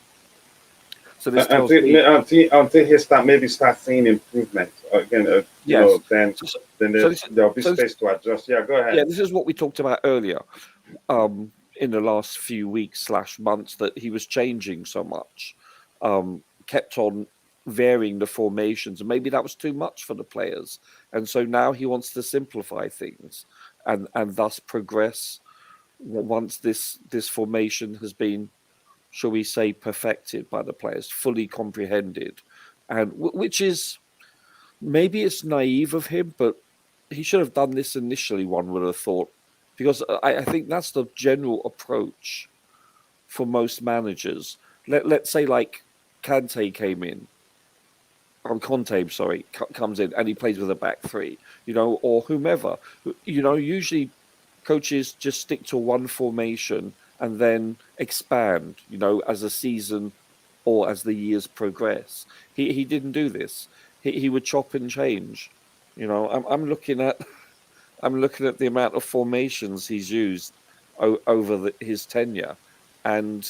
So this tells me, until he start seeing improvement again. yes. Then So, there'll be so space to adjust. Yeah, go yeah, ahead. this is what we talked about earlier. In the last few weeks / months, that he was changing so much, kept on varying the formations, and maybe that was too much for the players. And so now he wants to simplify things and thus progress once this formation has been, shall we say, perfected by the players, fully comprehended, and which is, maybe it's naive of him, but he should have done this initially, one would have thought, because I think that's the general approach for most managers. Let's say like Kante came in, or Conte, sorry, comes in and he plays with a back three, or whomever. Usually coaches just stick to one formation and then expand, as a season or as the years progress. He didn't do this. He would chop and change. I'm looking at I'm looking at the amount of formations he's used over his tenure, and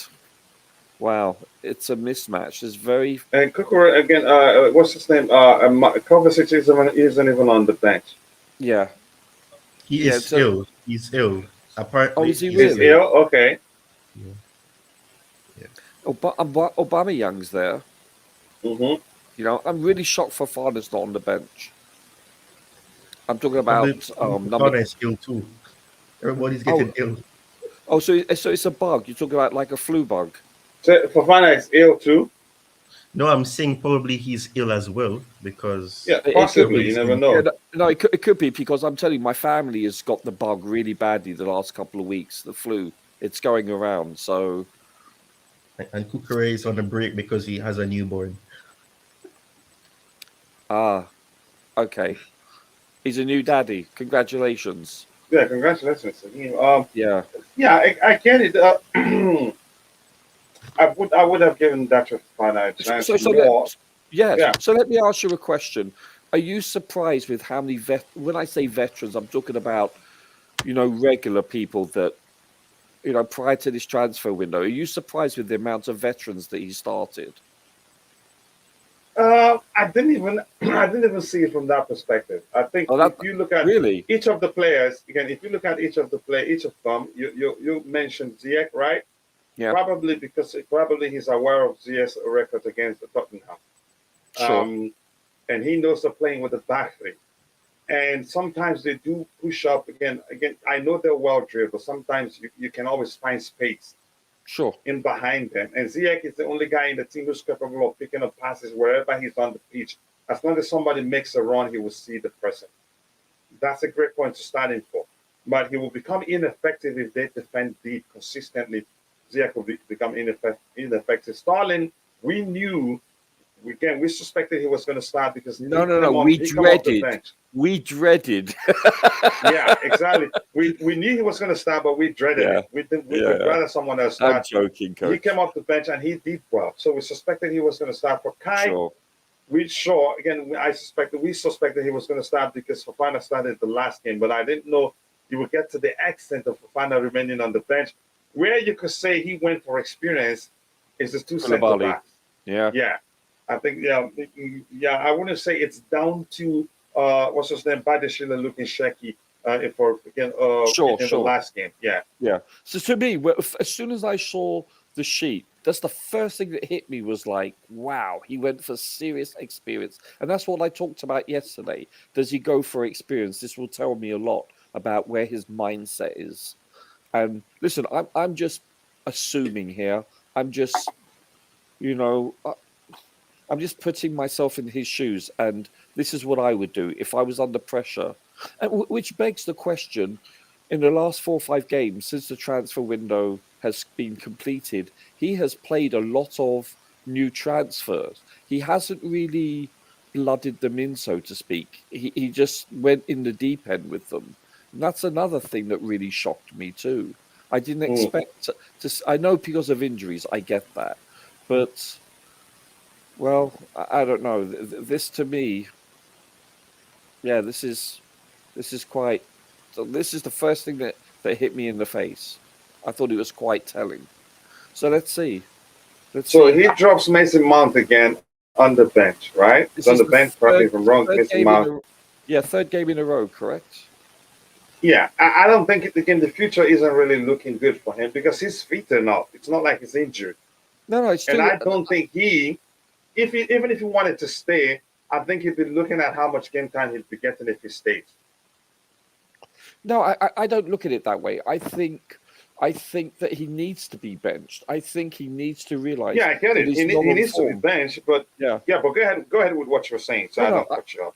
wow, it's a mismatch. It's very, And Kukura again. What's his name? Kovacic isn't even on the bench. yeah, He yeah. is ill. He's ill. Oh, Apparently, is he He's really? ill. Okay. Yeah. Yeah. Aubameyang's there. Mm-hmm. I'm really shocked Fofana's not on the bench. I'm talking Probably about number. Fofana is ill too. Everybody's Oh, getting ill. so it's a bug. You're talking about like a flu bug. So Fofana is ill too. No, I'm saying probably he's ill as well because Yeah, It could possibly. be. You never Yeah, know. no, it could be, because I'm telling you, my family has got the bug really badly the last couple of weeks. The flu, it's going around. So and Kukure is on a break because he has a newborn. okay, he's a new daddy. Congratulations. Yeah, congratulations to him. Yeah. Yeah, I get it. I would have given that to Fofana a chance So more. yes. Yeah. So let me ask you a question. Are you surprised with how many when I say veterans, I'm talking about, regular people that, prior to this transfer window. Are you surprised with the amount of veterans that he started? I didn't even I didn't even see it from that perspective. I think Oh, if that you look at really? each of the players again, if you look at each of them, you mentioned Ziyech, right? Yeah, Probably he's aware of Ziyech's record against the Tottenham, sure. um, and he knows they're playing with the back three. And sometimes they do push up again. Again, I know they're well drilled, but sometimes you can always find space Sure. in behind them. And Ziyech is the only guy in the team who's capable of picking up passes wherever he's on the pitch. As long as somebody makes a run, he will see the person. That's a great point to start in for. But he will become ineffective if they defend deep consistently. Ziyech will become ineffective. Sterling, we knew, we suspected he was going to start because No. he came off the bench. We dreaded. Yeah, exactly. We knew he was going to start, but we dreaded Yeah, it. We'd yeah. rather someone else I'm start. joking, He coach. came off the bench and he did well. So we suspected he was going to start. For Kai, Sure. we suspected he was going to start because Fofana started the last game, but I didn't know he would get to the extent of Fofana remaining on the bench. Where you could say he went for experience is the two center Koulibaly. backs. Yeah. Yeah, I think I wouldn't say it's down to what's his name, Badishila looking shaky for again Sure. in the last game. Yeah. Yeah. So to me, as soon as I saw the sheet, that's the first thing that hit me, was like, wow, he went for serious experience. And that's what I talked about yesterday. Does he go for experience? This will tell me a lot about where his mindset is. And listen, I'm just assuming here. I'm just, you know, I- I'm just putting myself in his shoes, and this is what I would do if I was under pressure. And which begs the question: in the last 4 or 5 games since the transfer window has been completed, he has played a lot of new transfers. He hasn't really blooded them in, so to speak. He just went in the deep end with them. And that's another thing that really shocked me too. I didn't Mm. expect I know because of injuries, I get that, but well, I don't know. This to me, yeah, this is quite. So this is the first thing that hit me in the face. I thought it was quite telling. So let's see. Let's So see. he drops Mason Mount again on the bench, right? He's This on is the the bench. Correct me if I'm wrong. third Mason game in Mount. a yeah, third game in a row, correct? Yeah, I don't think again the future isn't really looking good for him because he's fit enough. It's not like he's injured, No, it's and true. I don't think even if he wanted to stay, I think he'd be looking at how much game time he'd be getting if he stays. No, I don't look at it that way. I think that he needs to be benched. I think he needs to Yeah, realize I get that it. he's He, not he on needs to be form. benched, but Yeah. yeah, but go ahead with what you were saying, so No, I no, don't cut you off.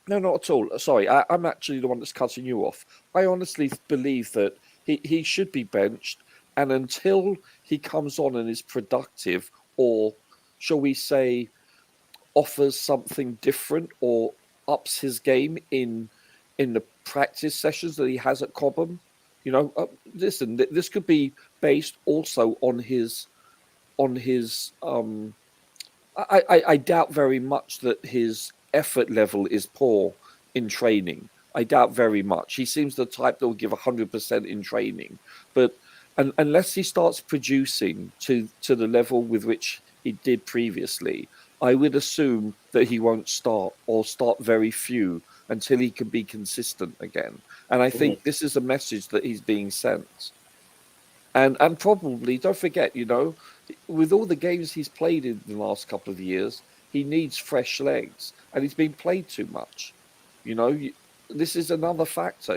no, not at all. Sorry, I'm actually the one that's cutting you off. I honestly believe that he should be benched, and until he comes on and is productive, or shall we say, offers something different or ups his game in the practice sessions that he has at Cobham. Listen, this could be based also on his. I doubt very much that his effort level is poor in training. I doubt very much. He seems the type that will give 100% in training, but unless he starts producing to the level with which he did previously, I would assume that he won't start or start very few until he can be consistent again. And I Mhm. think this is a message that he's being sent. And probably don't forget, with all the games he's played in the last couple of years, he needs fresh legs, and he's been played too much. You know, you, this is another factor.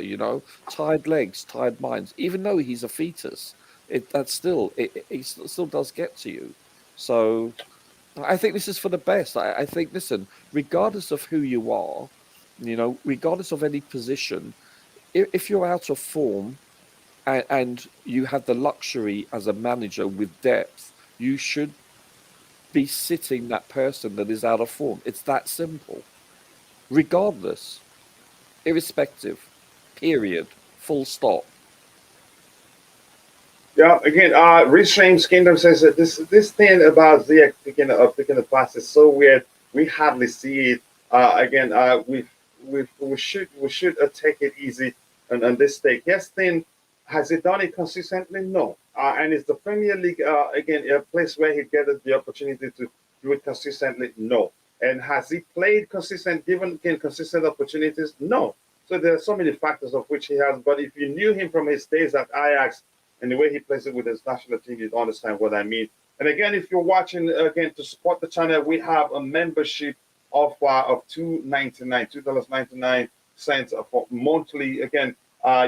Tired legs, tired minds. Even though he's a fetus, it still does get to you. So I think this is for the best. I think, listen, regardless of who you are, regardless of any position, if you're out of form and you have the luxury as a manager with depth, you should be sitting that person that is out of form. It's that simple, regardless, irrespective, period, full stop. Yeah, again, Rich James Kingdom says that this thing about Ziyech picking the pass is so weird. We hardly see it. Again, we should take it easy on this take. Yes, then has he done it consistently? No. And is the Premier League again a place where he gets the opportunity to do it consistently? No. And has he played consistent, given again consistent opportunities? No. So there are so many factors of which he has. But if you knew him from his days at Ajax and the way he plays it with his national team, you understand what I mean. And again, if you're watching again to support the channel, we have a membership offer of $2.99 for monthly. Again,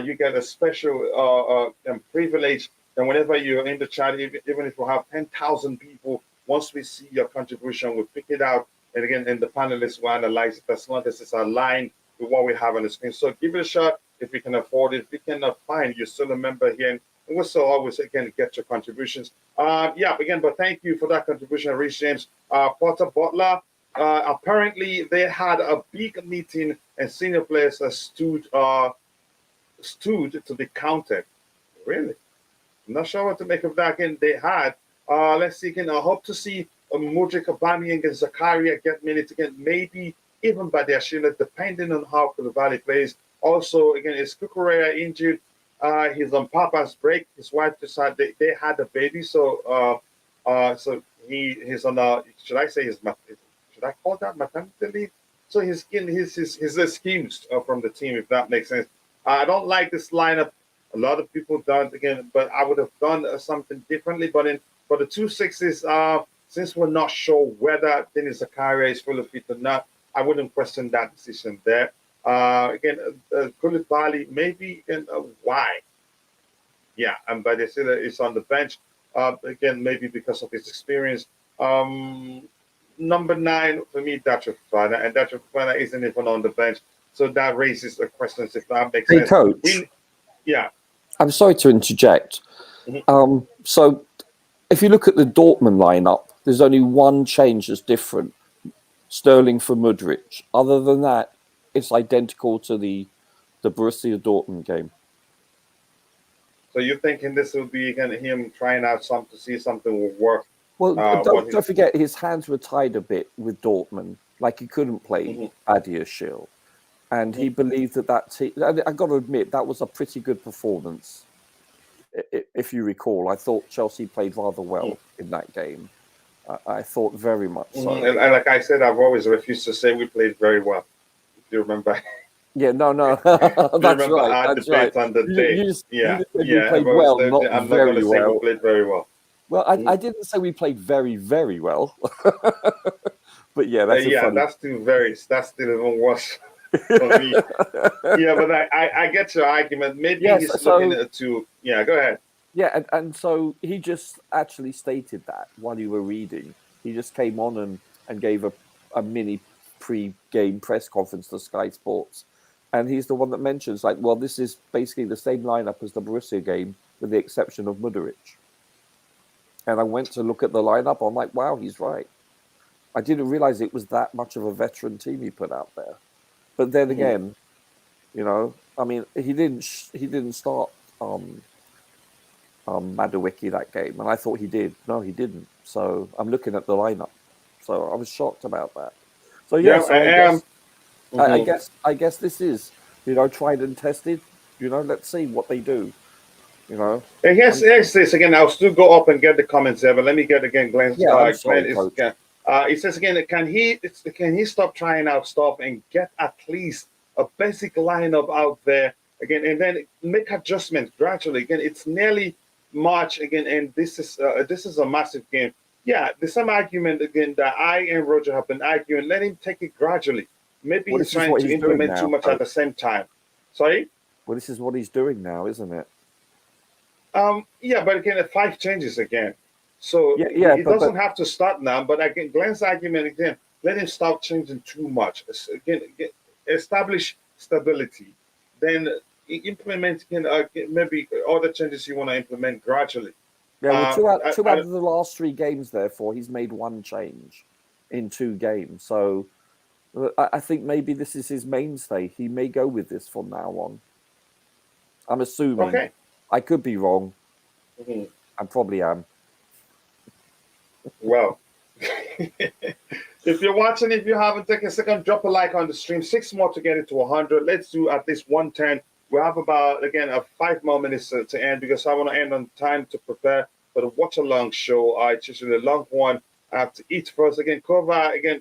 you get a special privilege. And whenever you're in the chat, even if you have 10,000 people, once we see your contribution, we pick it out. And again, in the panelists will analyze it as long as it's aligned with what we have on the screen. So give it a shot if you can afford it. If you cannot find, you're still a member here. And we'll still always, again, get your contributions. Yeah, again, but thank you for that contribution, Rich James. Potter Butler, apparently they had a big meeting and senior players stood to be counted. Really? I'm not sure what to make of that. Again, they had. Let's see. Again, I hope to see Mudryk Aubameyang and Zakaria get minutes again. Maybe even by their Sheila, depending on how Koulibaly plays. Also, again, is Kukurea injured? He's on Papa's break. His wife decided they had a baby, so he's on a. Should I say should I call that maternity leave? So he's excused from the team, if that makes sense. I don't like this lineup. A lot of people don't again, but I would have done something differently. But for the 2 6s, since we're not sure whether Denis Zakaria is fully fit or not, I wouldn't question that decision there. Again, Koulibaly, maybe again, why? Yeah, and Badesila is on the bench. Again, maybe because of his experience. Number 9 for me, Dacho Fofana, and Dacho Fofana isn't even on the bench. So that raises the questions if that makes Hey, sense. coach. Yeah. I'm sorry to interject. So if you look at the Dortmund lineup, there's only one change that's different. Sterling for Mudryk. Other than that, it's identical to the Borussia Dortmund game. So you're thinking this will be again him trying out something to see something will work? Well, don't forget his hands were tied a bit with Dortmund, like he couldn't play Adiashil, and he believed that team. I got to admit that was a pretty good performance. If you recall, I thought Chelsea played rather well in that game. I thought very much so. And like I said, I've always refused to say we played very well. Do you remember? Yeah, no, Do you that's remember right. our That's debate right. on the day? You just said we Yeah. played But well, not I'm not going to very say we well. played very well. Well, I didn't say we played very, very well. But yeah, that's a funny. That's still even worse for me. Yeah, but I get your argument. Maybe Yes, he's so looking to. Yeah, go ahead. yeah, and so he just actually stated that while you were reading. He just came on and gave a mini pre-game press conference to Sky Sports. And he's the one that mentions, like, well, this is basically the same lineup as the Borussia game, with the exception of Mudryk. And I went to look at the lineup. I'm like, wow, he's right. I didn't realize it was that much of a veteran team he put out there. But then again, I mean, he didn't start Madueke that game, and I thought he did. No, he didn't. So I'm looking at the lineup. So I was shocked about that. So yeah, Yeah, so I am. I guess this is tried and tested. Let's see what they do. Here's this again. I'll still go up and get the comments there, but let me get again Glenn's. Yeah, I'm sorry, Glenn is Coach. again. It says again, can he stop trying out stuff and get at least a basic lineup out there again, and then make adjustments gradually. Again, it's nearly March again, and this is a massive game. Yeah, there's some argument again that I and Roger have been arguing. Let him take it gradually. Maybe Well, he's this is trying what to he's implement doing too now, much at the same time. Sorry. Well, this is what he's doing now, isn't it? Yeah, but again, 5 changes again. So Yeah, he doesn't have to start now. But again, Glenn's argument again, let him stop changing too much. Again, establish stability. Then implement maybe other changes you want to implement gradually. Yeah, well, two out of the last 3 games, therefore, he's made 1 change in 2 games. So I think maybe this is his mainstay. He may go with this from now on. I'm assuming. Okay. I could be wrong. Mm-hmm. I probably am. Well, if you're watching, if you haven't taken a second, drop a like on the stream. 6 more to get it to 100. Let's do at least 110. We have about, again, 5 more minutes to end because I want to end on time to prepare for the watch along show. It's usually a long one. I have to eat first. Again, Kova, again,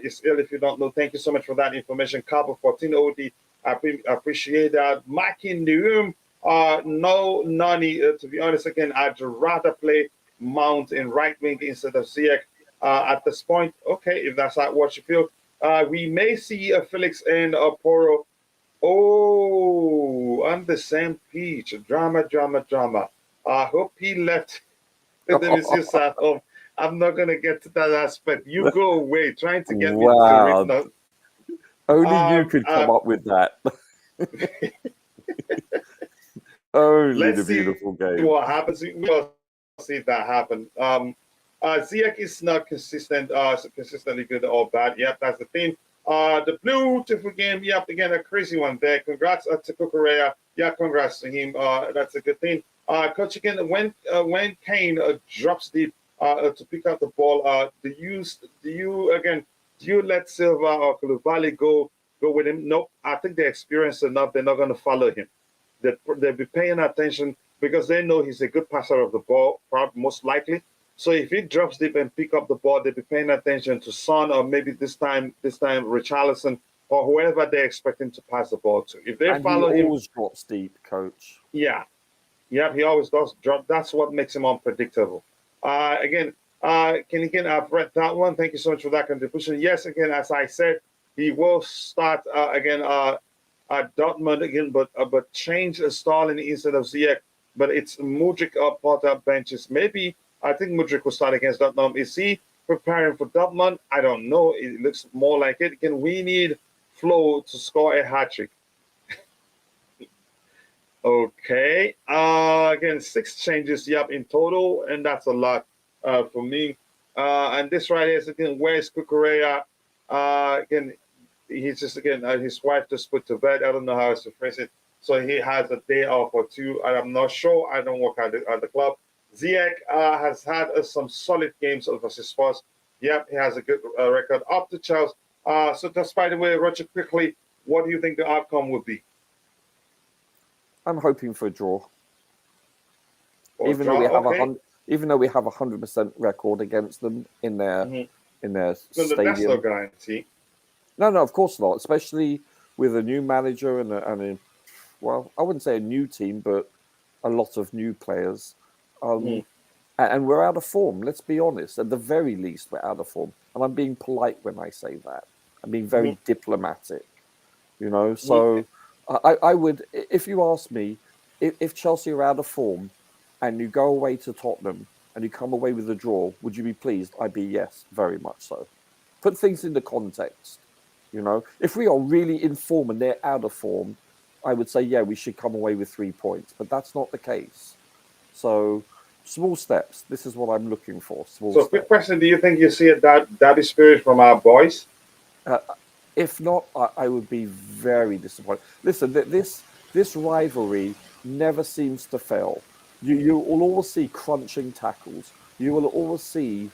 it's ill if you don't know. Thank you so much for that information. Cabo 14 OD, I appreciate that. Mike in the room, no, Nani, to be honest, again, I'd rather play Mount in right wing instead of Ziyech at this point. Okay, if that's not what you feel. We may see Felix and Poro. Oh, on the same pitch. Drama. I hope he left. Let me see at home. I'm not going to get to that aspect. You go away trying to get me to read. Only you could come up with that. Only the beautiful game. What happens? We'll see if that happen. Ziyech is not consistent, consistently good or bad. Yep, that's the thing. The beautiful game. Yep, again, a crazy one there. Congrats to Kukurea. Yeah, congrats to him. That's a good thing. Coach, again, when Kane drops deep to pick up the ball, do you let Silva or Koulibaly go with him? Nope. I think they're experienced enough. They're not going to follow him. They'll be paying attention because they know he's a good passer of the ball, probably most likely. So if he drops deep and pick up the ball, they'll be paying attention to Son or maybe this time Richarlison or whoever they're expecting to pass the ball to. If they follow him, he always drops deep, Coach. Yeah, he always does drop. That's what makes him unpredictable. Again, I've read that one. Thank you so much for that contribution. Yes, again, as I said, he will start again at Dortmund again, but change Stalin instead of Ziyech. But it's Mudryk up Potter benches. Maybe I think Mudryk will start against Dortmund. Is he preparing for Dortmund? I don't know. It looks more like it. Again, we need Flo to score a hat-trick. Okay. Again, 6 changes, in total, and that's a lot for me. And this right here is again, where's Kukurea? Again, he's just his wife just put to bed. I don't know how else to phrase it. So he has a day off or 2, and I'm not sure. I don't work at the club. Ziyech has had some solid games versus Spurs. Yep, he has a good record up to Chelsea. So just by the way, Roger, quickly, what do you think the outcome would be? I'm hoping for a draw. Even though even though we have a 100% record against them in their No, that's no stadium. guarantee. No, of course not. Especially with a new manager and well, I wouldn't say a new team, but a lot of new players. And we're out of form. Let's be honest. At the very least, we're out of form. And I'm being polite when I say that. I'm being very diplomatic. So I would, if you ask me, if Chelsea are out of form and you go away to Tottenham and you come away with a draw, would you be pleased? I'd be yes, very much so. Put things into context. If we are really in form and they're out of form, I would say, yeah, we should come away with 3 points, but that's not the case. So small steps. This is what I'm looking for. Small So, steps. quick question: do you think you see a daddy spirit from our boys? If not, I would be very disappointed. Listen, this rivalry never seems to fail. You will always see crunching tackles. You will always see,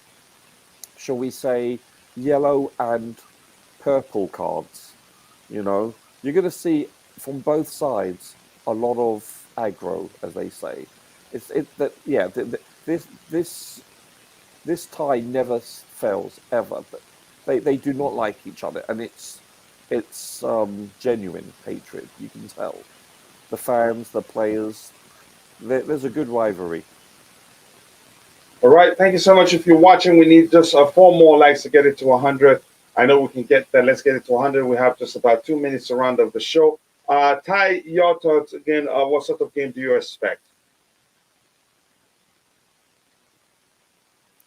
shall we say, yellow and purple cards. You're going to see from both sides a lot of aggro, as they say. This tie never fails ever. They do not like each other, and it's genuine hatred. You can tell. The fans, the players. There's a good rivalry. All right, thank you so much. If you're watching, we need just 4 more likes to get it to 100. I know we can get that. Let's get it to 100. We have just about 2 minutes to round up the show. Ty, your thoughts again. What sort of game do you expect?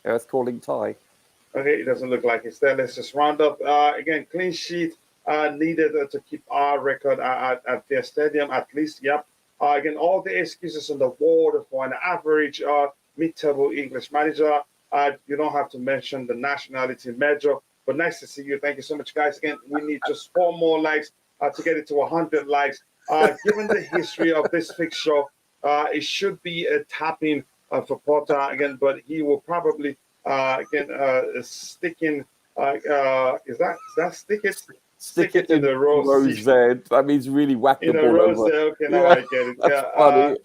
Earth calling Ty. Okay, it doesn't look like it's there. Let's just round up. Again, clean sheet needed to keep our record at their stadium at least. Yep. Again, all the excuses in the world for an average mid-table English manager. You don't have to mention the nationality major, but nice to see you. Thank you so much, guys. Again, we need just 4 more likes to get it to 100 likes. Given the history of this fixture, it should be a tapping for Potter again, but he will probably sticking. Is that stick it? Stick it in the rose head. That means really whack the in a ball rose over. there. Okay, now I get it. That's Yeah, funny.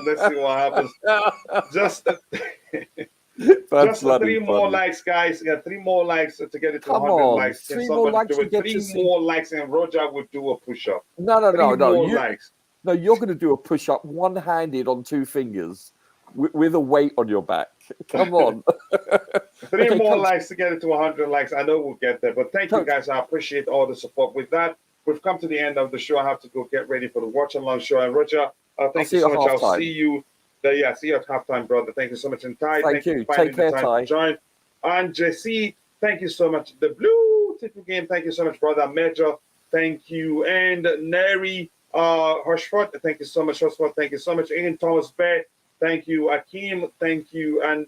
let's see what happens. Just That's just 3 more funny. likes, guys. Yeah, 3 more likes to get it to Come 100 on, likes. Can 3 more somebody likes do to it? get 3 to see. more likes, and Roger would do a push-up. No, 3 more likes. No, you're going to do a push-up one-handed on 2 fingers with a weight on your back. Come on. 3 Okay, more Coach. likes to get it to 100 likes. I know we'll get there, but thank you, Coach. guys. I appreciate all the support. With that, we've come to the end of the show. I have to go get ready for the watch along show. And Roger, thank you so much. I'll see you. See you at halftime, brother. Thank you so much. And Ty, thank you for finding the time to join. And JC, thank you so much. The Blue Tickle Game, thank you so much, brother. Major, thank you. And Neri Hushford, thank you so much. Hushford, thank you so much. Ian Thomas Bay, thank you. Akeem, thank you. And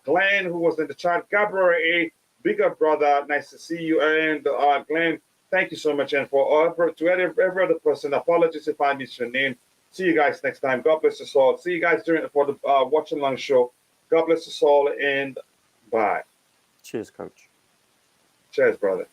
Glenn, who was in the chat. Gabriel A, bigger brother, nice to see you. And Glenn, thank you so much. And to every other person, apologies if I missed your name. See you guys next time. God bless us all. See you guys for the Watch Along show. God bless us all, and bye. Cheers, Coach. Cheers, brother.